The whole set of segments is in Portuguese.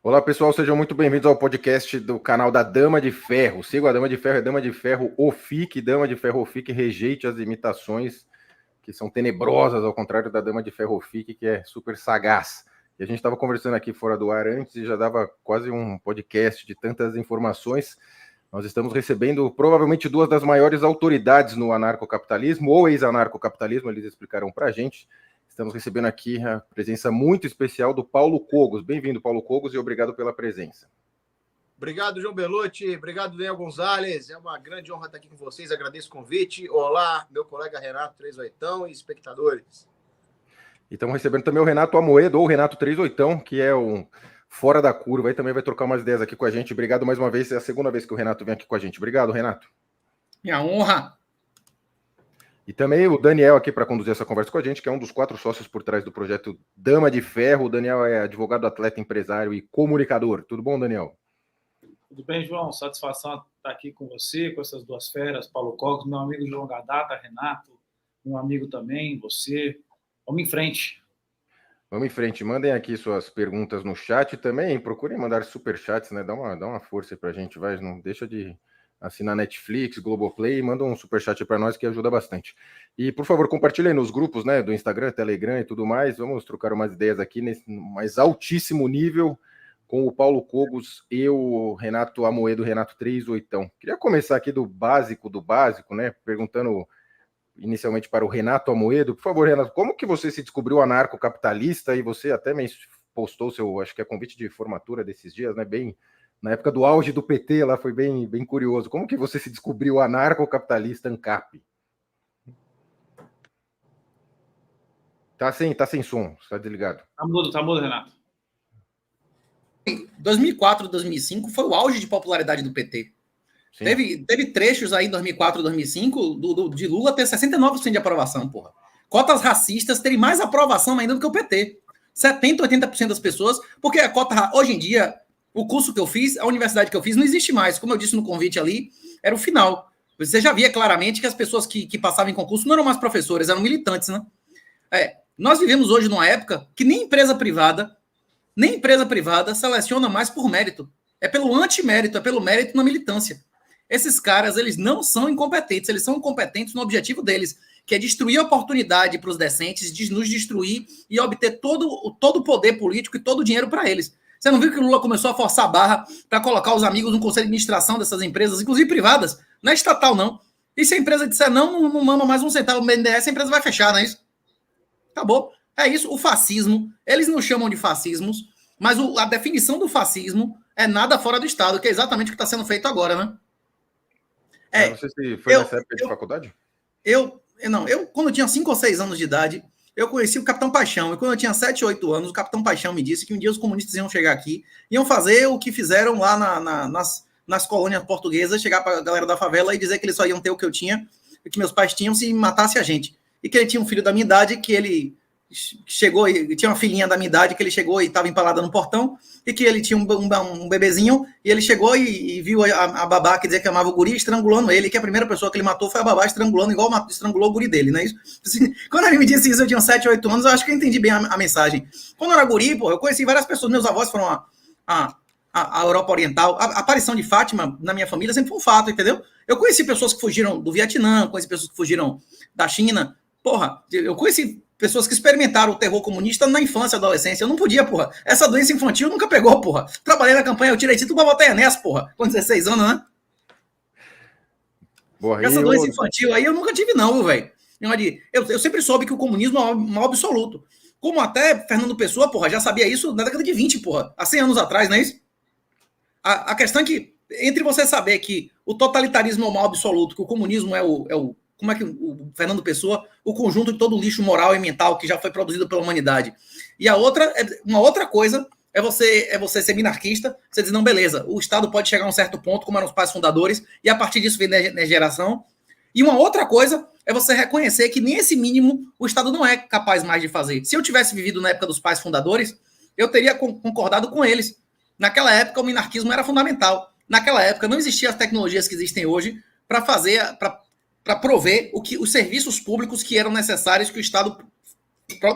Olá, pessoal, sejam muito bem-vindos ao podcast do canal da Dama de Ferro. Siga a Dama de Ferro, é Dama de Ferro OFIC, Dama de Ferro OFIC, rejeite as imitações que são tenebrosas, ao contrário da Dama de Ferro OFIC, que é super sagaz. E a gente estava conversando aqui fora do ar antes e já dava quase um podcast de tantas informações. Nós estamos recebendo provavelmente duas das maiores autoridades no anarcocapitalismo ou ex-anarcocapitalismo, eles explicaram para a gente. Estamos recebendo aqui a presença muito especial do Paulo Cogos. Bem-vindo, Paulo Cogos, e obrigado pela presença. Obrigado, João Belucci. Obrigado, Daniel Gonzalez. É uma grande honra estar aqui com vocês. Agradeço o convite. Olá, meu colega Renato 38 e espectadores. E estamos recebendo também o Renato Amoedo, ou Renato 38, que é um fora da curva, e também vai trocar umas ideias aqui com a gente. Obrigado mais uma vez. É a segunda vez que o Renato vem aqui com a gente. Obrigado, Renato. Minha honra. E também o Daniel aqui para conduzir essa conversa com a gente, que é um dos 4 sócios por trás do projeto Dama de Ferro. O Daniel é advogado, atleta, empresário e comunicador. Tudo bom, Daniel? Tudo bem, João? Satisfação estar aqui com você, com essas duas feras, Paulo Cogos, meu amigo de longa data, Renato, meu amigo também, você. Vamos em frente. Vamos em frente. Mandem aqui suas perguntas no chat também. Procurem mandar superchats, né? Dá uma força aí pra gente, vai. Não deixa de assinar Netflix, Globoplay, e manda um superchat para nós que ajuda bastante. E, por favor, compartilhem nos grupos, né, do Instagram, Telegram e tudo mais. Vamos trocar umas ideias aqui nesse mais altíssimo nível com o Paulo Cogos e o Renato Amoedo, Renato 38. Queria começar aqui do básico, né, perguntando inicialmente para o Renato Amoedo. Por favor, Renato, como que você se descobriu anarcocapitalista? E você até me postou seu, acho que é convite de formatura desses dias, né, bem... Na época do auge do PT, lá foi bem curioso. Como que você se descobriu anarcocapitalista ANCAP? Tá sem som, está desligado. Tá mudo, Renato. 2004, 2005 foi o auge de popularidade do PT. Teve trechos aí em 2004, 2005 de Lula ter 69% de aprovação, porra. Cotas racistas terem mais aprovação ainda do que o PT. 70%, 80% das pessoas, porque a cota, hoje em dia, o curso que eu fiz, a universidade que eu fiz, não existe mais. Como eu disse no convite ali, era o final. Você já via claramente que as pessoas que passavam em concurso não eram mais professores, eram militantes, né? Nós vivemos hoje numa época que nem empresa privada seleciona mais por mérito. É pelo antimérito, é pelo mérito na militância. Esses caras, eles não são incompetentes, eles são incompetentes no objetivo deles, que é destruir a oportunidade para os decentes, nos destruir e obter todo o poder político e todo o dinheiro para eles. Você não viu que o Lula começou a forçar a barra para colocar os amigos no conselho de administração dessas empresas, inclusive privadas? Não é estatal, não. E se a empresa disser não mama mais um centavo no BNDES, a empresa vai fechar, não é isso? Acabou. É isso. O fascismo, eles não chamam de fascismos, mas a definição do fascismo é nada fora do Estado, que é exatamente o que está sendo feito agora, né? Não sei se foi nessa época de faculdade? Quando eu tinha 5 ou 6 anos de idade, eu conheci o Capitão Paixão, e quando eu tinha 7, 8 anos, o Capitão Paixão me disse que um dia os comunistas iam chegar aqui, iam fazer o que fizeram lá nas colônias portuguesas, chegar para a galera da favela e dizer que eles só iam ter o que eu tinha, que meus pais tinham, se matasse a gente. E que ele tinha um filho da minha idade, que ele chegou, e tinha uma filhinha da minha idade, que ele chegou e estava empalada no portão, e que ele tinha um bebezinho, e ele chegou e viu a babá que dizia que amava o guri, estrangulando ele, que a primeira pessoa que ele matou foi a babá estrangulando, igual estrangulou o guri dele, não é isso? Assim, quando ele me disse isso, eu tinha 7, 8 anos, eu acho que eu entendi bem a mensagem. Quando eu era guri, pô, eu conheci várias pessoas, meus avós foram a Europa Oriental, a aparição de Fátima na minha família sempre foi um fato, entendeu? Eu conheci pessoas que fugiram do Vietnã, conheci pessoas que fugiram da China, porra, eu conheci pessoas que experimentaram o terror comunista na infância, adolescência. Eu não podia, porra. Essa doença infantil nunca pegou, porra. Trabalhei na campanha, eu tirei título pra votar em Enéas, porra. Com 16 anos, né? Porra, essa doença infantil aí eu nunca tive, não, velho. Eu sempre soube que o comunismo é um mal absoluto. Como até Fernando Pessoa, porra, já sabia isso na década de 20, porra. Há 100 anos atrás, não é isso? A questão é que, entre você saber que o totalitarismo é o mal absoluto, que o comunismo é o como é que o Fernando Pessoa, o conjunto de todo o lixo moral e mental que já foi produzido pela humanidade. E uma outra coisa é você ser minarquista, você dizer, não, beleza, o Estado pode chegar a um certo ponto, como eram os pais fundadores, e a partir disso vem na geração. E uma outra coisa é você reconhecer que nem esse mínimo o Estado não é capaz mais de fazer. Se eu tivesse vivido na época dos pais fundadores, eu teria concordado com eles. Naquela época, o minarquismo era fundamental. Naquela época, não existiam as tecnologias que existem hoje para prover os serviços públicos que eram necessários que o Estado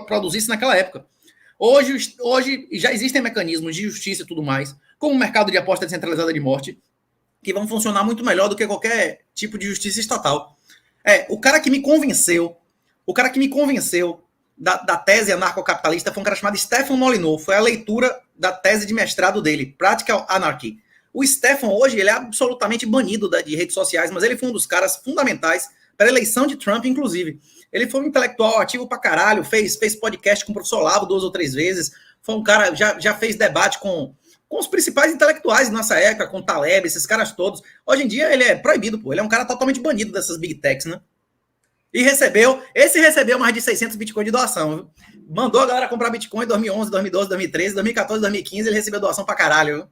produzisse naquela época. Hoje já existem mecanismos de justiça e tudo mais, como o mercado de aposta descentralizada de morte, que vão funcionar muito melhor do que qualquer tipo de justiça estatal. O cara que me convenceu da tese anarcocapitalista foi um cara chamado Stefan Molyneux. Foi a leitura da tese de mestrado dele, Practical Anarchy. O Stefan, hoje, ele é absolutamente banido de redes sociais, mas ele foi um dos caras fundamentais para a eleição de Trump, inclusive. Ele foi um intelectual ativo pra caralho, fez podcast com o professor Olavo 2 ou 3 vezes, foi um cara, já fez debate com os principais intelectuais da nossa época, com Taleb, esses caras todos. Hoje em dia, ele é proibido, pô. Ele é um cara totalmente banido dessas big techs, né? E recebeu mais de 600 Bitcoin de doação, viu? Mandou a galera comprar Bitcoin em 2011, 2012, 2013, 2014, 2015, ele recebeu doação pra caralho, viu?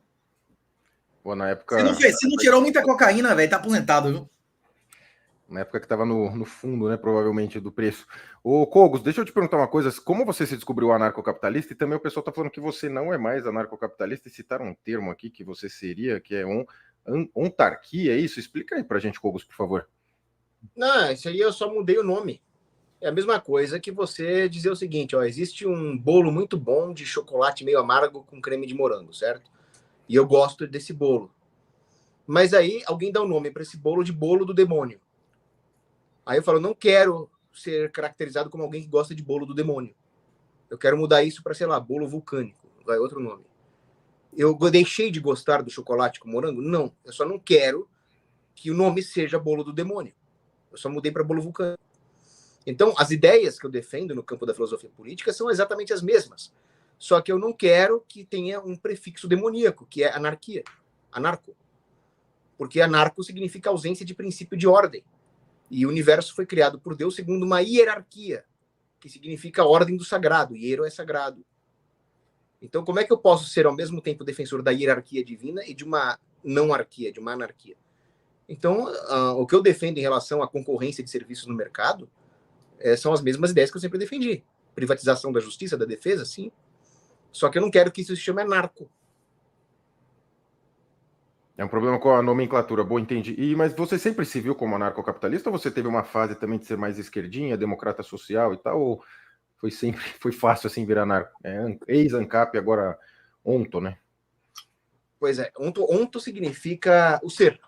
Pô, na época... Se não tirou muita cocaína, velho, tá aposentado, viu? Na época que tava no fundo, né, provavelmente, do preço. Ô, Cogos, deixa eu te perguntar uma coisa. Como você se descobriu anarcocapitalista? E também o pessoal tá falando que você não é mais anarcocapitalista e citaram um termo aqui que você seria, que é ontarquia, é isso? Explica aí pra gente, Cogos, por favor. Não, isso aí eu só mudei o nome. É a mesma coisa que você dizer o seguinte, ó, existe um bolo muito bom de chocolate meio amargo com creme de morango, certo? E eu gosto desse bolo. Mas aí alguém dá o nome para esse bolo de bolo do demônio. Aí eu falo, não quero ser caracterizado como alguém que gosta de bolo do demônio. Eu quero mudar isso para, sei lá, bolo vulcânico. Vai outro nome. Eu deixei de gostar do chocolate com morango? Não. Eu só não quero que o nome seja bolo do demônio. Eu só mudei para bolo vulcânico. Então, as ideias que eu defendo no campo da filosofia política são exatamente as mesmas. Só que eu não quero que tenha um prefixo demoníaco, que é anarquia. Anarco. Porque anarco significa ausência de princípio de ordem. E o universo foi criado por Deus segundo uma hierarquia, que significa ordem do sagrado. Hiero é sagrado. Então, como é que eu posso ser, ao mesmo tempo, defensor da hierarquia divina e de uma não-arquia, de uma anarquia? Então, o que eu defendo em relação à concorrência de serviços no mercado são as mesmas ideias que eu sempre defendi. Privatização da justiça, da defesa, sim. Só que eu não quero que isso se chame anarco. É um problema com a nomenclatura, boa, entendi. Mas você sempre se viu como anarcocapitalista ou você teve uma fase também de ser mais esquerdinha, democrata social e tal? Ou foi fácil assim virar anarco? Ex-ANCAP, agora onto, né? Pois é, onto significa o ser,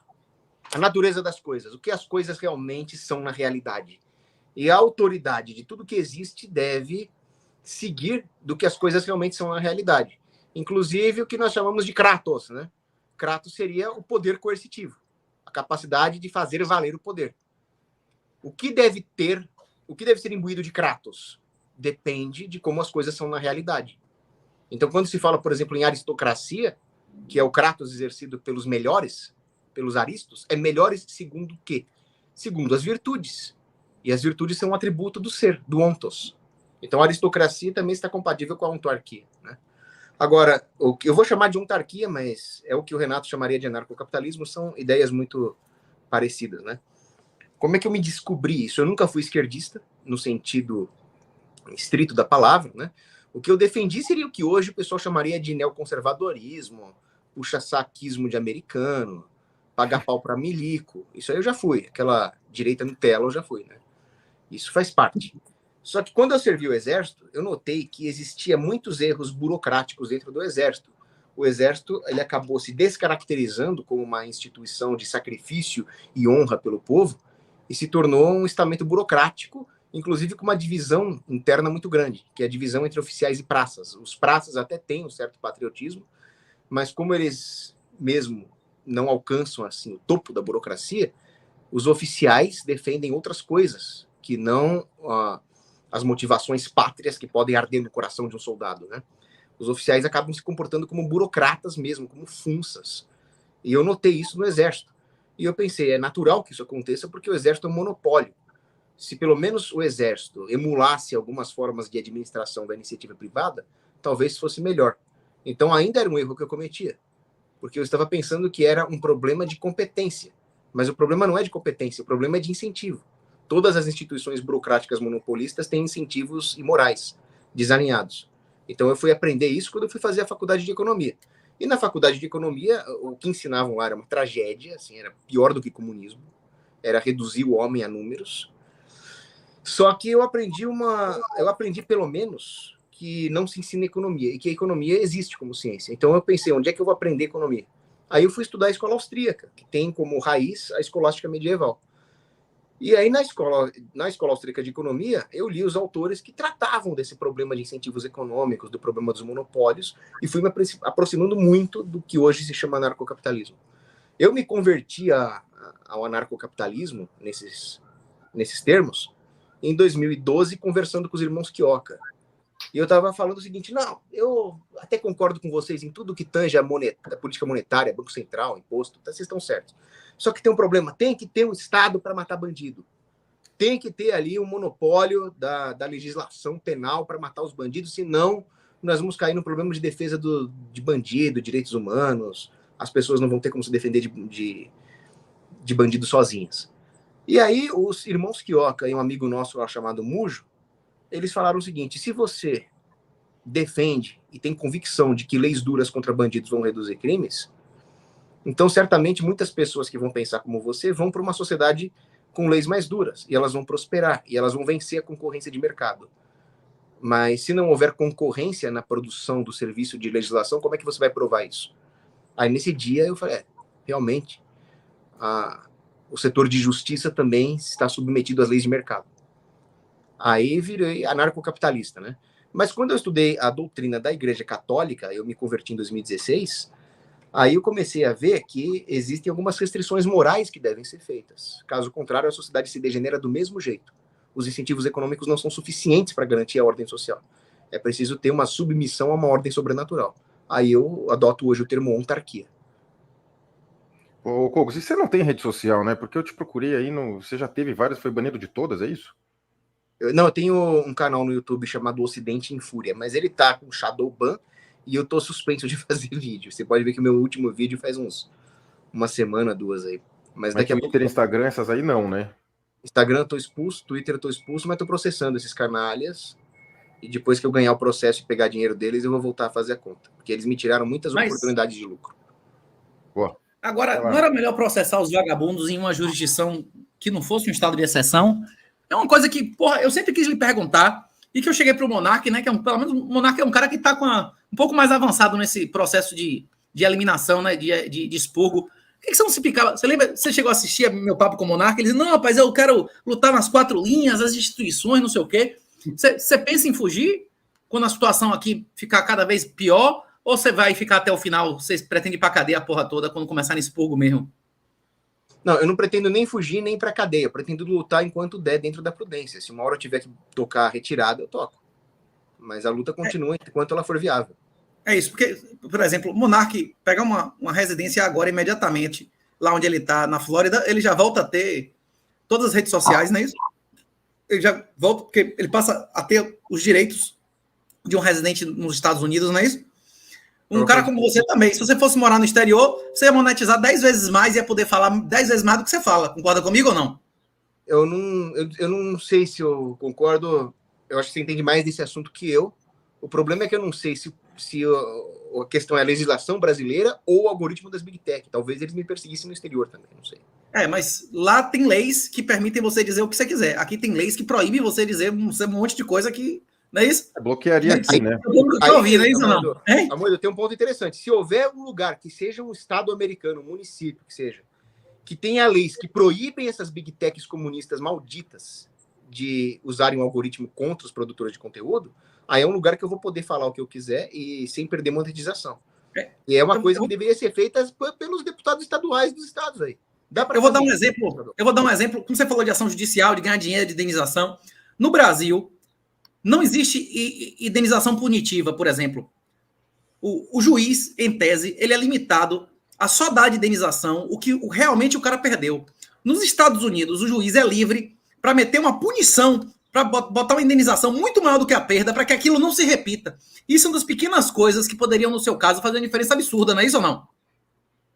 a natureza das coisas, o que as coisas realmente são na realidade. E a autoridade de tudo que existe deve seguir do que as coisas realmente são na realidade. Inclusive o que nós chamamos de Kratos, né? Kratos seria o poder coercitivo, a capacidade de fazer valer o poder. O que deve ser imbuído de Kratos? Depende de como as coisas são na realidade. Então, quando se fala, por exemplo, em aristocracia, que é o Kratos exercido pelos melhores, pelos aristos, é melhores segundo o quê? Segundo as virtudes. E as virtudes são um atributo do ser, do ontos. Então, a aristocracia também está compatível com a ontarquia, né? Agora, o que eu vou chamar de ontarquia, mas é o que o Renato chamaria de anarcocapitalismo, são ideias muito parecidas, né? Como é que eu me descobri isso? Eu nunca fui esquerdista, no sentido estrito da palavra, né? O que eu defendi seria o que hoje o pessoal chamaria de neoconservadorismo, puxa-saquismo de americano, pagar pau para milico. Isso aí eu já fui. Aquela direita Nutella eu já fui, né? Isso faz parte. Só que quando eu servi o Exército, eu notei que existia muitos erros burocráticos dentro do Exército. O Exército ele acabou se descaracterizando como uma instituição de sacrifício e honra pelo povo e se tornou um estamento burocrático, inclusive com uma divisão interna muito grande, que é a divisão entre oficiais e praças. Os praças até têm um certo patriotismo, mas como eles mesmo não alcançam assim o topo da burocracia, os oficiais defendem outras coisas que não as motivações pátrias que podem arder no coração de um soldado, né? Os oficiais acabam se comportando como burocratas mesmo, como funças. E eu notei isso no Exército. E eu pensei, é natural que isso aconteça porque o Exército é um monopólio. Se pelo menos o Exército emulasse algumas formas de administração da iniciativa privada, talvez fosse melhor. Então ainda era um erro que eu cometia, porque eu estava pensando que era um problema de competência. Mas o problema não é de competência, o problema é de incentivo. Todas as instituições burocráticas monopolistas têm incentivos imorais, desalinhados. Então eu fui aprender isso quando eu fui fazer a faculdade de economia. E na faculdade de economia, o que ensinavam lá era uma tragédia, assim, era pior do que comunismo, era reduzir o homem a números. Só que eu aprendi pelo menos que não se ensina economia, e que a economia existe como ciência. Então eu pensei, onde é que eu vou aprender economia? Aí eu fui estudar a escola austríaca, que tem como raiz a escolástica medieval. E aí, na escola austríaca de economia, eu li os autores que tratavam desse problema de incentivos econômicos, do problema dos monopólios, e fui me aproximando muito do que hoje se chama anarcocapitalismo. Eu me converti ao anarcocapitalismo, nesses termos, em 2012, conversando com os irmãos Quioca. E eu estava falando o seguinte, não, eu até concordo com vocês em tudo que tange a política monetária, Banco Central, imposto, vocês estão certos. Só que tem um problema, tem que ter um Estado para matar bandido. Tem que ter ali um monopólio da legislação penal para matar os bandidos, senão nós vamos cair no problema de defesa de bandido, direitos humanos, as pessoas não vão ter como se defender de bandido sozinhas. E aí os irmãos Quioca e um amigo nosso lá chamado Mujo, eles falaram o seguinte, se você defende e tem convicção de que leis duras contra bandidos vão reduzir crimes, então certamente muitas pessoas que vão pensar como você vão para uma sociedade com leis mais duras, e elas vão prosperar, e elas vão vencer a concorrência de mercado. Mas se não houver concorrência na produção do serviço de legislação, como é que você vai provar isso? Aí nesse dia eu falei, realmente, o setor de justiça também está submetido às leis de mercado. Aí virei anarcocapitalista, né? Mas quando eu estudei a doutrina da Igreja Católica, eu me converti em 2016, aí eu comecei a ver que existem algumas restrições morais que devem ser feitas. Caso contrário, a sociedade se degenera do mesmo jeito. Os incentivos econômicos não são suficientes para garantir a ordem social. É preciso ter uma submissão a uma ordem sobrenatural. Aí eu adoto hoje o termo ontarquia. Ô, Cogos, e você não tem rede social, né? Porque eu te procurei aí, você já teve várias, foi banido de todas, é isso? Eu tenho um canal no YouTube chamado Ocidente em Fúria, mas ele tá com shadow ban e eu tô suspenso de fazer vídeo. Você pode ver que o meu último vídeo faz uma semana, 2 aí. Mas daqui a pouco... Twitter, Instagram, essas aí não, né? Instagram eu tô expulso, Twitter eu tô expulso, mas tô processando esses canalhas. E depois que eu ganhar o processo e pegar dinheiro deles, eu vou voltar a fazer a conta. Porque eles me tiraram muitas oportunidades de lucro. Boa. Agora, não era melhor processar os vagabundos em uma jurisdição que não fosse um estado de exceção? É uma coisa que, porra, eu sempre quis lhe perguntar, e que eu cheguei para o Monark, né, que pelo menos o Monark é um cara que está um pouco mais avançado nesse processo de eliminação, né, de expurgo. Por que você não se picava? Você lembra, você chegou a assistir meu papo com o Monark? Ele disse, não, rapaz, eu quero lutar nas 4 linhas, as instituições, não sei o quê. Você pensa em fugir quando a situação aqui ficar cada vez pior? Ou você vai ficar até o final? Você pretende ir para a cadeia a porra toda quando começar nesse expurgo mesmo? Não, eu não pretendo nem fugir nem para cadeia. Eu pretendo lutar enquanto der dentro da prudência. Se uma hora eu tiver que tocar a retirada, eu toco. Mas a luta continua enquanto ela for viável. É isso, porque, por exemplo, o Monark pegar uma residência agora, imediatamente, lá onde ele está, na Flórida, ele já volta a ter todas as redes sociais, não é isso? Ele já volta, porque ele passa a ter os direitos de um residente nos Estados Unidos, não é isso? Um cara como você também, se você fosse morar no exterior, você ia monetizar 10 vezes mais e ia poder falar 10 vezes mais do que você fala. Concorda comigo ou não? Eu não sei se eu concordo. Eu acho que você entende mais desse assunto que eu. O problema é que eu não sei se a questão é a legislação brasileira ou o algoritmo das Big Tech. Talvez eles me perseguissem no exterior também, não sei. Mas lá tem leis que permitem você dizer o que você quiser. Aqui tem leis que proíbem você dizer um monte de coisa que... Não é isso? Bloquearia aqui, né? Aí, não é isso, não? Amoedo, tem um ponto interessante. Se houver um lugar que seja um estado americano, um município que seja, que tenha leis que proíbem essas Big Techs comunistas malditas de usarem um algoritmo contra os produtores de conteúdo, aí é um lugar que eu vou poder falar o que eu quiser e sem perder monetização. E é uma coisa que deveria ser feita pelos deputados estaduais dos estados aí. Eu vou dar um exemplo. Como você falou de ação judicial, de ganhar dinheiro, de indenização. No Brasil, não existe indenização punitiva, por exemplo. O juiz, em tese, ele é limitado a só dar de indenização o que realmente o cara perdeu. Nos Estados Unidos, o juiz é livre para meter uma punição, para botar uma indenização muito maior do que a perda, para que aquilo não se repita. Isso é uma das pequenas coisas que poderiam, no seu caso, fazer uma diferença absurda, não é isso ou não?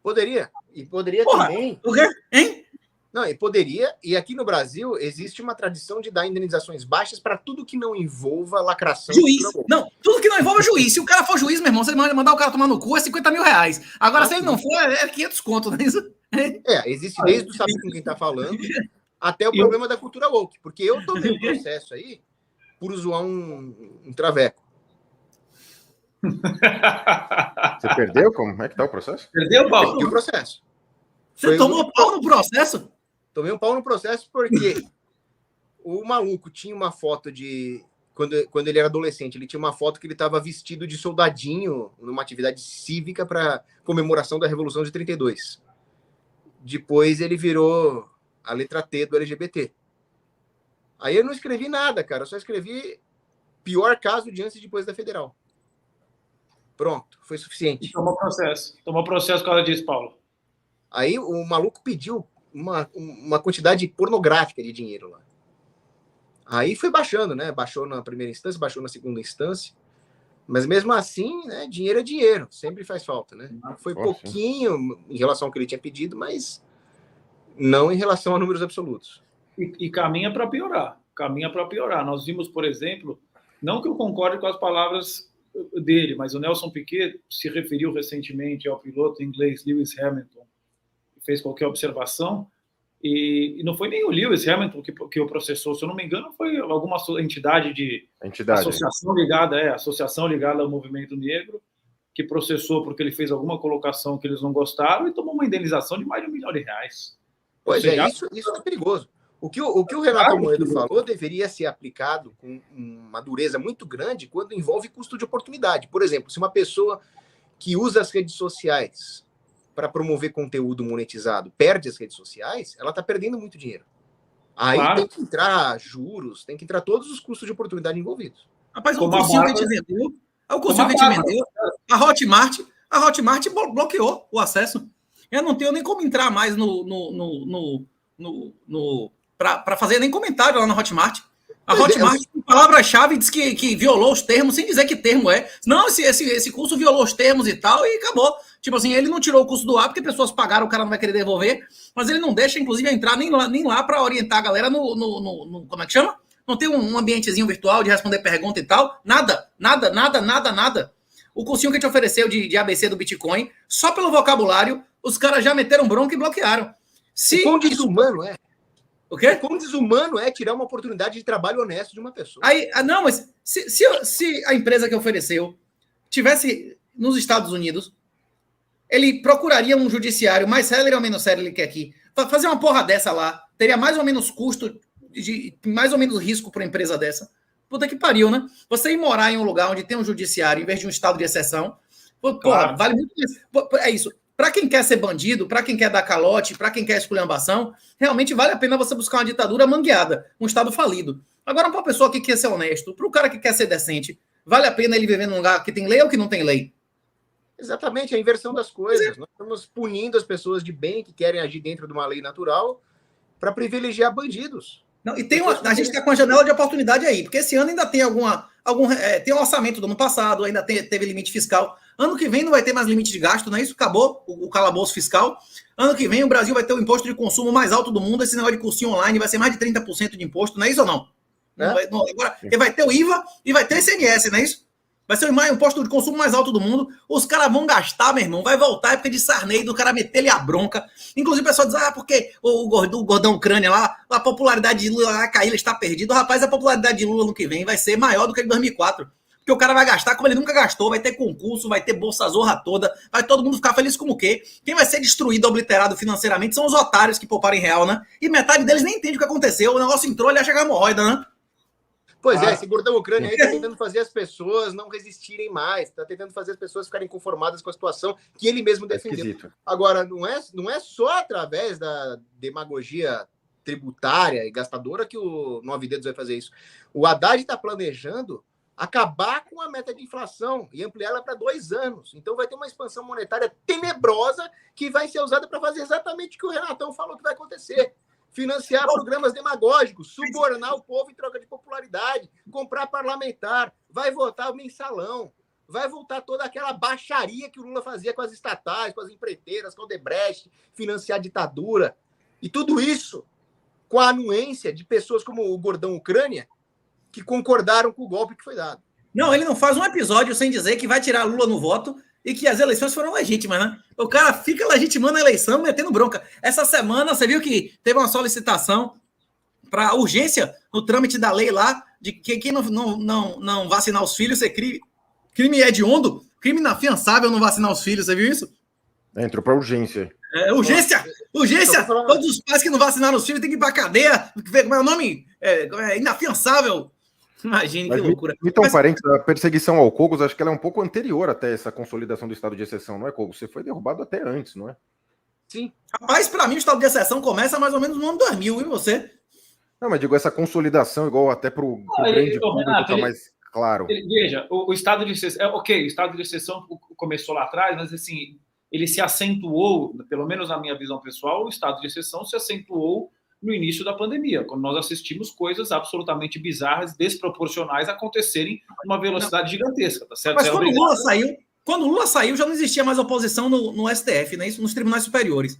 Poderia. E poderia também... O quê? Hein? Não, e poderia, e aqui no Brasil existe uma tradição de dar indenizações baixas para tudo que não envolva lacração. Juiz. Não, tudo que não envolva juiz. Se o cara for juiz, meu irmão, você mandar o cara tomar no cu, é 50 mil reais. Agora, se ele não for, é 500 conto, não é isso? Existe desde o saber com quem tá falando até o problema da cultura woke, porque eu tomei um processo aí por zoar um traveco. Você perdeu? Como é que tá o processo? Perdeu, Paulo? Perdi o processo. Você tomou pau no processo? Tomei um pau no processo porque o maluco tinha uma foto de... Quando ele era adolescente, ele tinha uma foto que ele estava vestido de soldadinho numa atividade cívica para comemoração da Revolução de 32. Depois ele virou a letra T do LGBT. Aí eu não escrevi nada, cara. Eu só escrevi pior caso de antes e depois da Federal. Pronto, foi suficiente. Tomou processo. Tomou processo por causa disso, Paulo. Aí o maluco pediu uma quantidade pornográfica de dinheiro lá. Aí foi baixando, né? Baixou na primeira instância, baixou na segunda instância. Mas mesmo assim, né? Dinheiro é dinheiro. Sempre faz falta, né? Foi pouquinho em relação ao que ele tinha pedido, mas não em relação a números absolutos. E caminha para piorar. Caminha para piorar. Nós vimos, por exemplo, não que eu concorde com as palavras dele, mas o Nelson Piquet se referiu recentemente ao piloto inglês Lewis Hamilton, fez qualquer observação, e não foi nem o Lewis Hamilton que o processou, se eu não me engano, foi alguma entidade. Associação ligada ao movimento negro, que processou porque ele fez alguma colocação que eles não gostaram e tomou uma indenização de mais de R$1 milhão. Pois é, isso é perigoso. O que o Renato Moedo falou deveria ser aplicado com uma dureza muito grande quando envolve custo de oportunidade. Por exemplo, se uma pessoa que usa as redes sociais para promover conteúdo monetizado perde as redes sociais, ela está perdendo muito dinheiro. Aí tem que entrar juros, tem que entrar todos os custos de oportunidade envolvidos. Rapaz, o cursinho que a gente vendeu, a Hotmart bloqueou o acesso. Eu não tenho nem como entrar mais para fazer nem comentário lá na Hotmart. A Hotmart, com palavra-chave, diz que violou os termos, sem dizer que termo é. Não, esse curso violou os termos e tal, e acabou. Tipo assim, ele não tirou o curso do ar, porque pessoas pagaram, o cara não vai querer devolver, mas ele não deixa, inclusive, entrar nem lá para orientar a galera no como é que chama? Não tem um ambientezinho virtual de responder pergunta e tal. Nada. O cursinho que a gente ofereceu de ABC do Bitcoin, só pelo vocabulário, os caras já meteram bronca e bloquearam. O quão desumano é? O quê? O quão desumano é tirar uma oportunidade de trabalho honesto de uma pessoa. Aí, não, mas se a empresa que ofereceu tivesse nos Estados Unidos, ele procuraria um judiciário mais sério ou menos sério que aqui. Fazer uma porra dessa lá, teria mais ou menos custo, mais ou menos risco para uma empresa dessa. Puta que pariu, né? Você ir morar em um lugar onde tem um judiciário, em vez de um estado de exceção, porra, vale muito mais. É isso. Para quem quer ser bandido, para quem quer dar calote, para quem quer esculhambação, realmente vale a pena você buscar uma ditadura mangueada, um estado falido. Agora, para uma pessoa que quer ser honesto, para o cara que quer ser decente, vale a pena ele viver num lugar que tem lei ou que não tem lei? Exatamente, a inversão das coisas. Nós estamos punindo as pessoas de bem que querem agir dentro de uma lei natural para privilegiar bandidos. Não, e a gente está com a janela de oportunidade aí, porque esse ano ainda tem tem um orçamento do ano passado, ainda teve limite fiscal. Ano que vem não vai ter mais limite de gasto, não é isso? Acabou o calabouço fiscal. Ano que vem o Brasil vai ter o imposto de consumo mais alto do mundo. Esse negócio de cursinho online vai ser mais de 30% de imposto, não é isso ou não? Agora, vai ter o IVA e vai ter o ICMS, não é isso? Vai ser o imposto de consumo mais alto do mundo. Os caras vão gastar, meu irmão. Vai voltar a época de Sarney, do cara meter-lhe a bronca. Inclusive o pessoal diz, porque o gordão Ucrânia lá, a popularidade de Lula vai cair, ele está perdido. Rapaz, a popularidade de Lula no que vem vai ser maior do que em 2004. Porque o cara vai gastar como ele nunca gastou, vai ter concurso, vai ter bolsa zorra toda, vai todo mundo ficar feliz como o quê? Quem vai ser destruído, obliterado financeiramente são os otários que pouparam em real, né? E metade deles nem entende o que aconteceu. O negócio entrou, ele acha que é hemorroida, né? Pois esse gordão Ucrânia aí está tentando fazer as pessoas não resistirem mais, está tentando fazer as pessoas ficarem conformadas com a situação que ele mesmo defendeu. Agora, não é só através da demagogia tributária e gastadora que o 9 Dedos vai fazer isso. O Haddad está planejando acabar com a meta de inflação e ampliá-la para 2 anos. Então vai ter uma expansão monetária tenebrosa que vai ser usada para fazer exatamente o que o Renatão falou que vai acontecer. Financiar programas demagógicos, subornar o povo em troca de popularidade, comprar parlamentar, vai votar o mensalão, vai voltar toda aquela baixaria que o Lula fazia com as estatais, com as empreiteiras, com o Odebrecht, financiar a ditadura. E tudo isso com a anuência de pessoas como o gordão Ucrânia, que concordaram com o golpe que foi dado. Não, ele não faz um episódio sem dizer que vai tirar Lula no voto e que as eleições foram legítimas, né? O cara fica legitimando a eleição, metendo bronca. Essa semana, você viu que teve uma solicitação para urgência no trâmite da lei lá, de que quem não vacinar os filhos, ser Crime hediondo, crime inafiançável não vacinar os filhos, você viu isso? Entrou para urgência. Urgência! Todos os pais que não vacinaram os filhos têm que ir pra cadeia. Como é o nome? Inafiançável. Imagine que loucura. Então, parentes, a perseguição ao Cogos, acho que ela é um pouco anterior até essa consolidação do estado de exceção, não é, Cogos? Você foi derrubado até antes, não é? Sim. Rapaz, para mim o estado de exceção começa mais ou menos no ano 2000, e você? Não, mas digo, essa consolidação, igual até para o grande público, está mais claro. Veja, o estado de exceção... Ok, o estado de exceção começou lá atrás, mas assim, ele se acentuou, pelo menos na minha visão pessoal, o estado de exceção se acentuou no início da pandemia, quando nós assistimos coisas absolutamente bizarras, desproporcionais acontecerem numa velocidade gigantesca, tá certo? Mas quando o Lula saiu, já não existia mais oposição no STF, né? Isso nos tribunais superiores.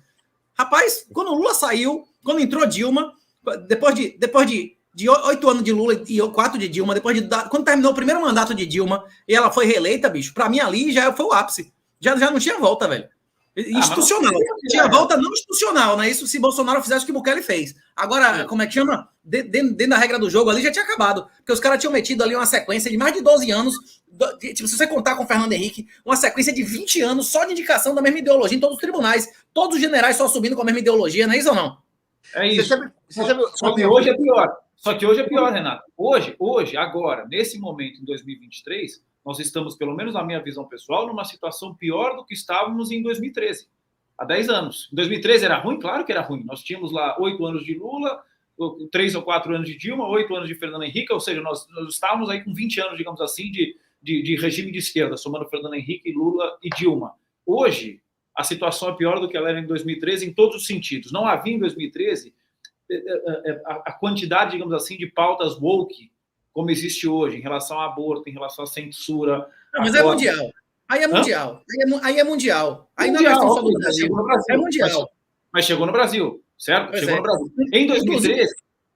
Rapaz, quando o Lula saiu, quando entrou Dilma, depois de 8 anos de Lula e 4 de Dilma, quando terminou o primeiro mandato de Dilma e ela foi reeleita, bicho, pra mim ali já foi o ápice. Já não tinha volta, velho. Institucional. Tinha volta não institucional, né? Isso se Bolsonaro fizesse o que o Bukele fez. Agora, como é que chama? Dentro da regra do jogo ali já tinha acabado. Porque os caras tinham metido ali uma sequência de mais de 12 anos. Tipo, se você contar com o Fernando Henrique, uma sequência de 20 anos só de indicação da mesma ideologia em todos os tribunais. Todos os generais só subindo com a mesma ideologia, não é isso ou não? É isso. Só que hoje é pior. Só que hoje é pior, Renato. Hoje, agora, nesse momento, em 2023, nós estamos, pelo menos na minha visão pessoal, numa situação pior do que estávamos em 2013, há 10 anos. Em 2013 era ruim? Claro que era ruim. Nós tínhamos lá 8 anos de Lula, 3 ou 4 anos de Dilma, 8 anos de Fernando Henrique, ou seja, nós estávamos aí com 20 anos, digamos assim, de regime de esquerda, somando Fernando Henrique, Lula e Dilma. Hoje, a situação é pior do que ela era em 2013 em todos os sentidos. Não havia em 2013 a quantidade, digamos assim, de pautas woke como existe hoje, em relação ao aborto, em relação à censura. Não, mas é mundial. Aí é mundial. Aí é mundial. Aí não é questão só do Brasil. É mundial. Mas chegou no Brasil, certo? Chegou no Brasil.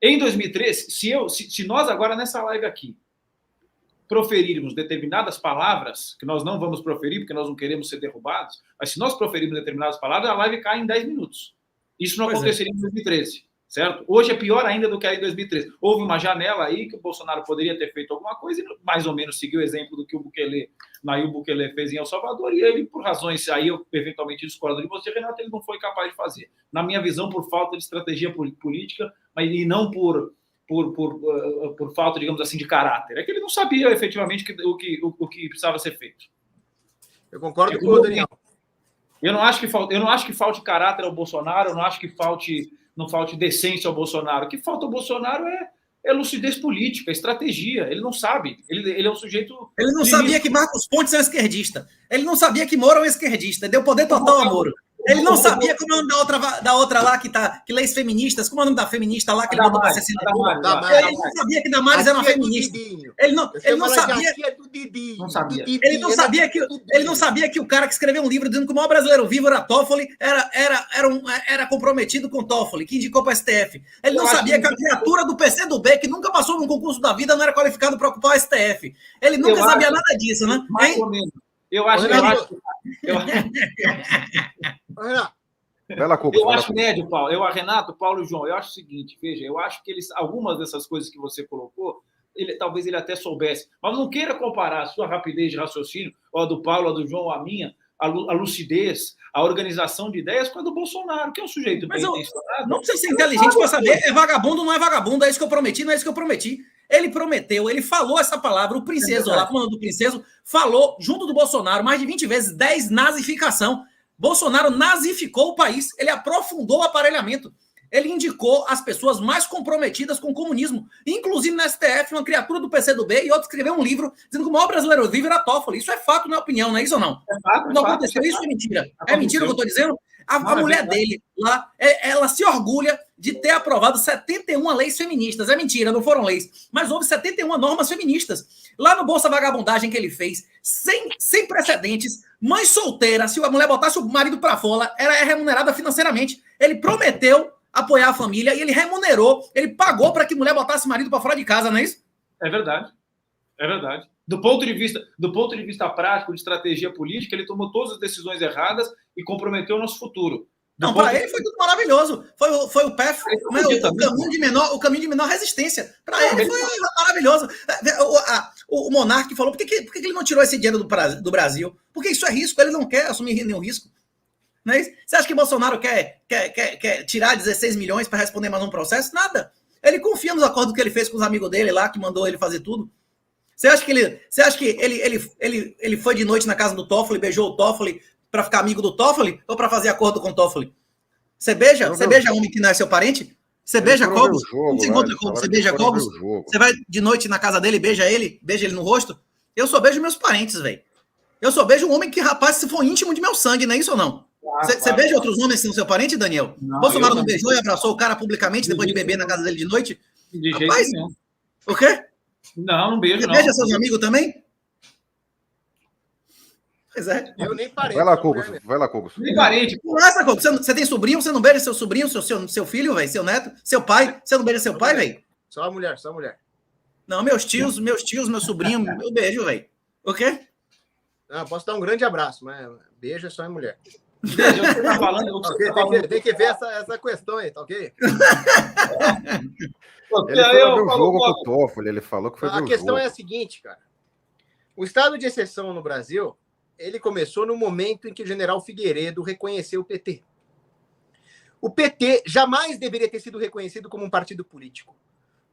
Em 2013, se nós agora nessa live aqui proferirmos determinadas palavras, que nós não vamos proferir porque nós não queremos ser derrubados, mas se nós proferirmos determinadas palavras, a live cai em 10 minutos. Isso não aconteceria em 2013. Certo? Hoje é pior ainda do que era em 2013. Houve uma janela aí que o Bolsonaro poderia ter feito alguma coisa e mais ou menos seguiu o exemplo do que o Nayib Bukele fez em El Salvador, e ele, por razões, aí eu eventualmente discordo de você, Renato, ele não foi capaz de fazer. Na minha visão, por falta de estratégia política, mas e não por falta, digamos assim, de caráter. É que ele não sabia efetivamente o que precisava ser feito. Eu concordo com o Daniel. Eu não acho que falte caráter ao Bolsonaro, eu não acho que não falte decência ao Bolsonaro. O que falta ao Bolsonaro é lucidez política, estratégia. Ele não sabe. Ele é um sujeito... Ele não sabia que Marcos Pontes é um esquerdista. Ele não sabia que Moro é um esquerdista. Deu poder total a Moro. Ele não sabia como é o nome da outra lá que leis feministas. Como é o nome da feminista lá que ele botou para ser senador? Ele não sabia que Damares era uma feminista. Ele não sabia. Ele não sabia que o cara que escreveu um livro dizendo que o maior brasileiro vivo era Toffoli, era comprometido com Toffoli, que indicou para o STF. Ele não sabia que a criatura do PCdoB, que nunca passou num concurso da vida, não era qualificado para ocupar o STF. Ele nunca sabia nada disso, né? Mais ou menos. Eu acho médio, Paulo. Renato, Paulo e João, eu acho o seguinte, veja, eu acho que algumas dessas coisas que você colocou, talvez ele até soubesse, mas não queira comparar a sua rapidez de raciocínio, ou a do Paulo, a do João, a minha, a lucidez, a organização de ideias com a do Bolsonaro, que é um sujeito bem intencionado. Não precisa ser inteligente para saber, é vagabundo ou não é vagabundo, é isso que eu prometi, não é isso que eu prometi. Ele prometeu, ele falou essa palavra, o Princeso lá, comandante do Princeso, falou junto do Bolsonaro mais de 20 vezes, 10 nazificação. Bolsonaro nazificou o país, ele aprofundou o aparelhamento. Ele indicou as pessoas mais comprometidas com o comunismo, inclusive na STF, uma criatura do PCdoB, e outro escreveu um livro dizendo que o maior brasileiro vivo era Toffoli. Isso é fato, não é opinião, não é isso ou não? Não aconteceu isso, é mentira. É mentira o que eu estou dizendo? A mulher dele lá, ela se orgulha de ter aprovado 71 leis feministas. É mentira, não foram leis. Mas houve 71 normas feministas. Lá no Bolsa Vagabundagem que ele fez, sem precedentes, mãe solteira, se a mulher botasse o marido para fora, ela é remunerada financeiramente. Ele prometeu apoiar a família e ele remunerou, ele pagou para que a mulher botasse o marido para fora de casa, não é isso? É verdade. É verdade. Do ponto de vista prático, de estratégia política, ele tomou todas as decisões erradas e comprometeu o nosso futuro. Não, para ele foi tudo maravilhoso. Foi o path, né, o caminho de menor resistência. Para ele foi maravilhoso. O Monark falou, por que ele não tirou esse dinheiro do Brasil? Porque isso é risco, ele não quer assumir nenhum risco. Não é isso? Você acha que Bolsonaro quer tirar 16 milhões para responder mais um processo? Nada. Ele confia nos acordos que ele fez com os amigos dele lá, que mandou ele fazer tudo. Você acha que ele foi de noite na casa do Toffoli, beijou o Toffoli para ficar amigo do Toffoli ou para fazer acordo com o Toffoli? Você beija homem que não é seu parente? Você beija Cobos? Como você encontra Cobos? Você beija Cobos? Você vai de noite na casa dele, beija ele no rosto? Eu só beijo meus parentes, velho. Eu só beijo um homem que, rapaz, se for íntimo de meu sangue, não é isso ou não? Você beija outros homens que são seu parente, Daniel? Não, Bolsonaro não beijou e abraçou o cara publicamente depois de beber na casa dele de noite? De jeito nenhum. O quê? Não beijo, Você não. beija seus amigos também? Pois é. Eu nem parei. Vai lá, Cogos. Nem parente. Nossa, Cogos, você tem sobrinho? Você não beija seu sobrinho, seu filho, velho? Seu neto? Seu pai? Você não beija seu pai, velho? Só a mulher. Não, meus tios, meu sobrinho, eu beijo, velho. O quê? Não, posso dar um grande abraço, mas beijo é só em mulher. Você tá falando, Tem que ver essa questão aí, tá ok? Ele foi ver o jogo com o Toffoli, ele falou que foi ver o jogo. A questão é a seguinte, cara. O estado de exceção no Brasil, ele começou no momento em que o general Figueiredo reconheceu o PT. O PT jamais deveria ter sido reconhecido como um partido político,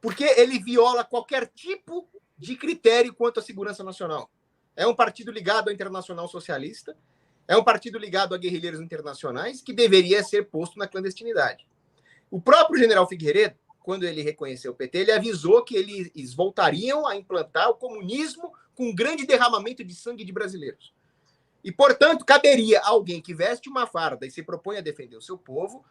porque ele viola qualquer tipo de critério quanto à segurança nacional. É um partido ligado à Internacional Socialista, é um partido ligado a guerrilheiros internacionais que deveria ser posto na clandestinidade. O próprio general Figueiredo, quando ele reconheceu o PT, ele avisou que eles voltariam a implantar o comunismo com um grande derramamento de sangue de brasileiros. E, portanto, caberia a alguém que veste uma farda e se propõe a defender o seu povo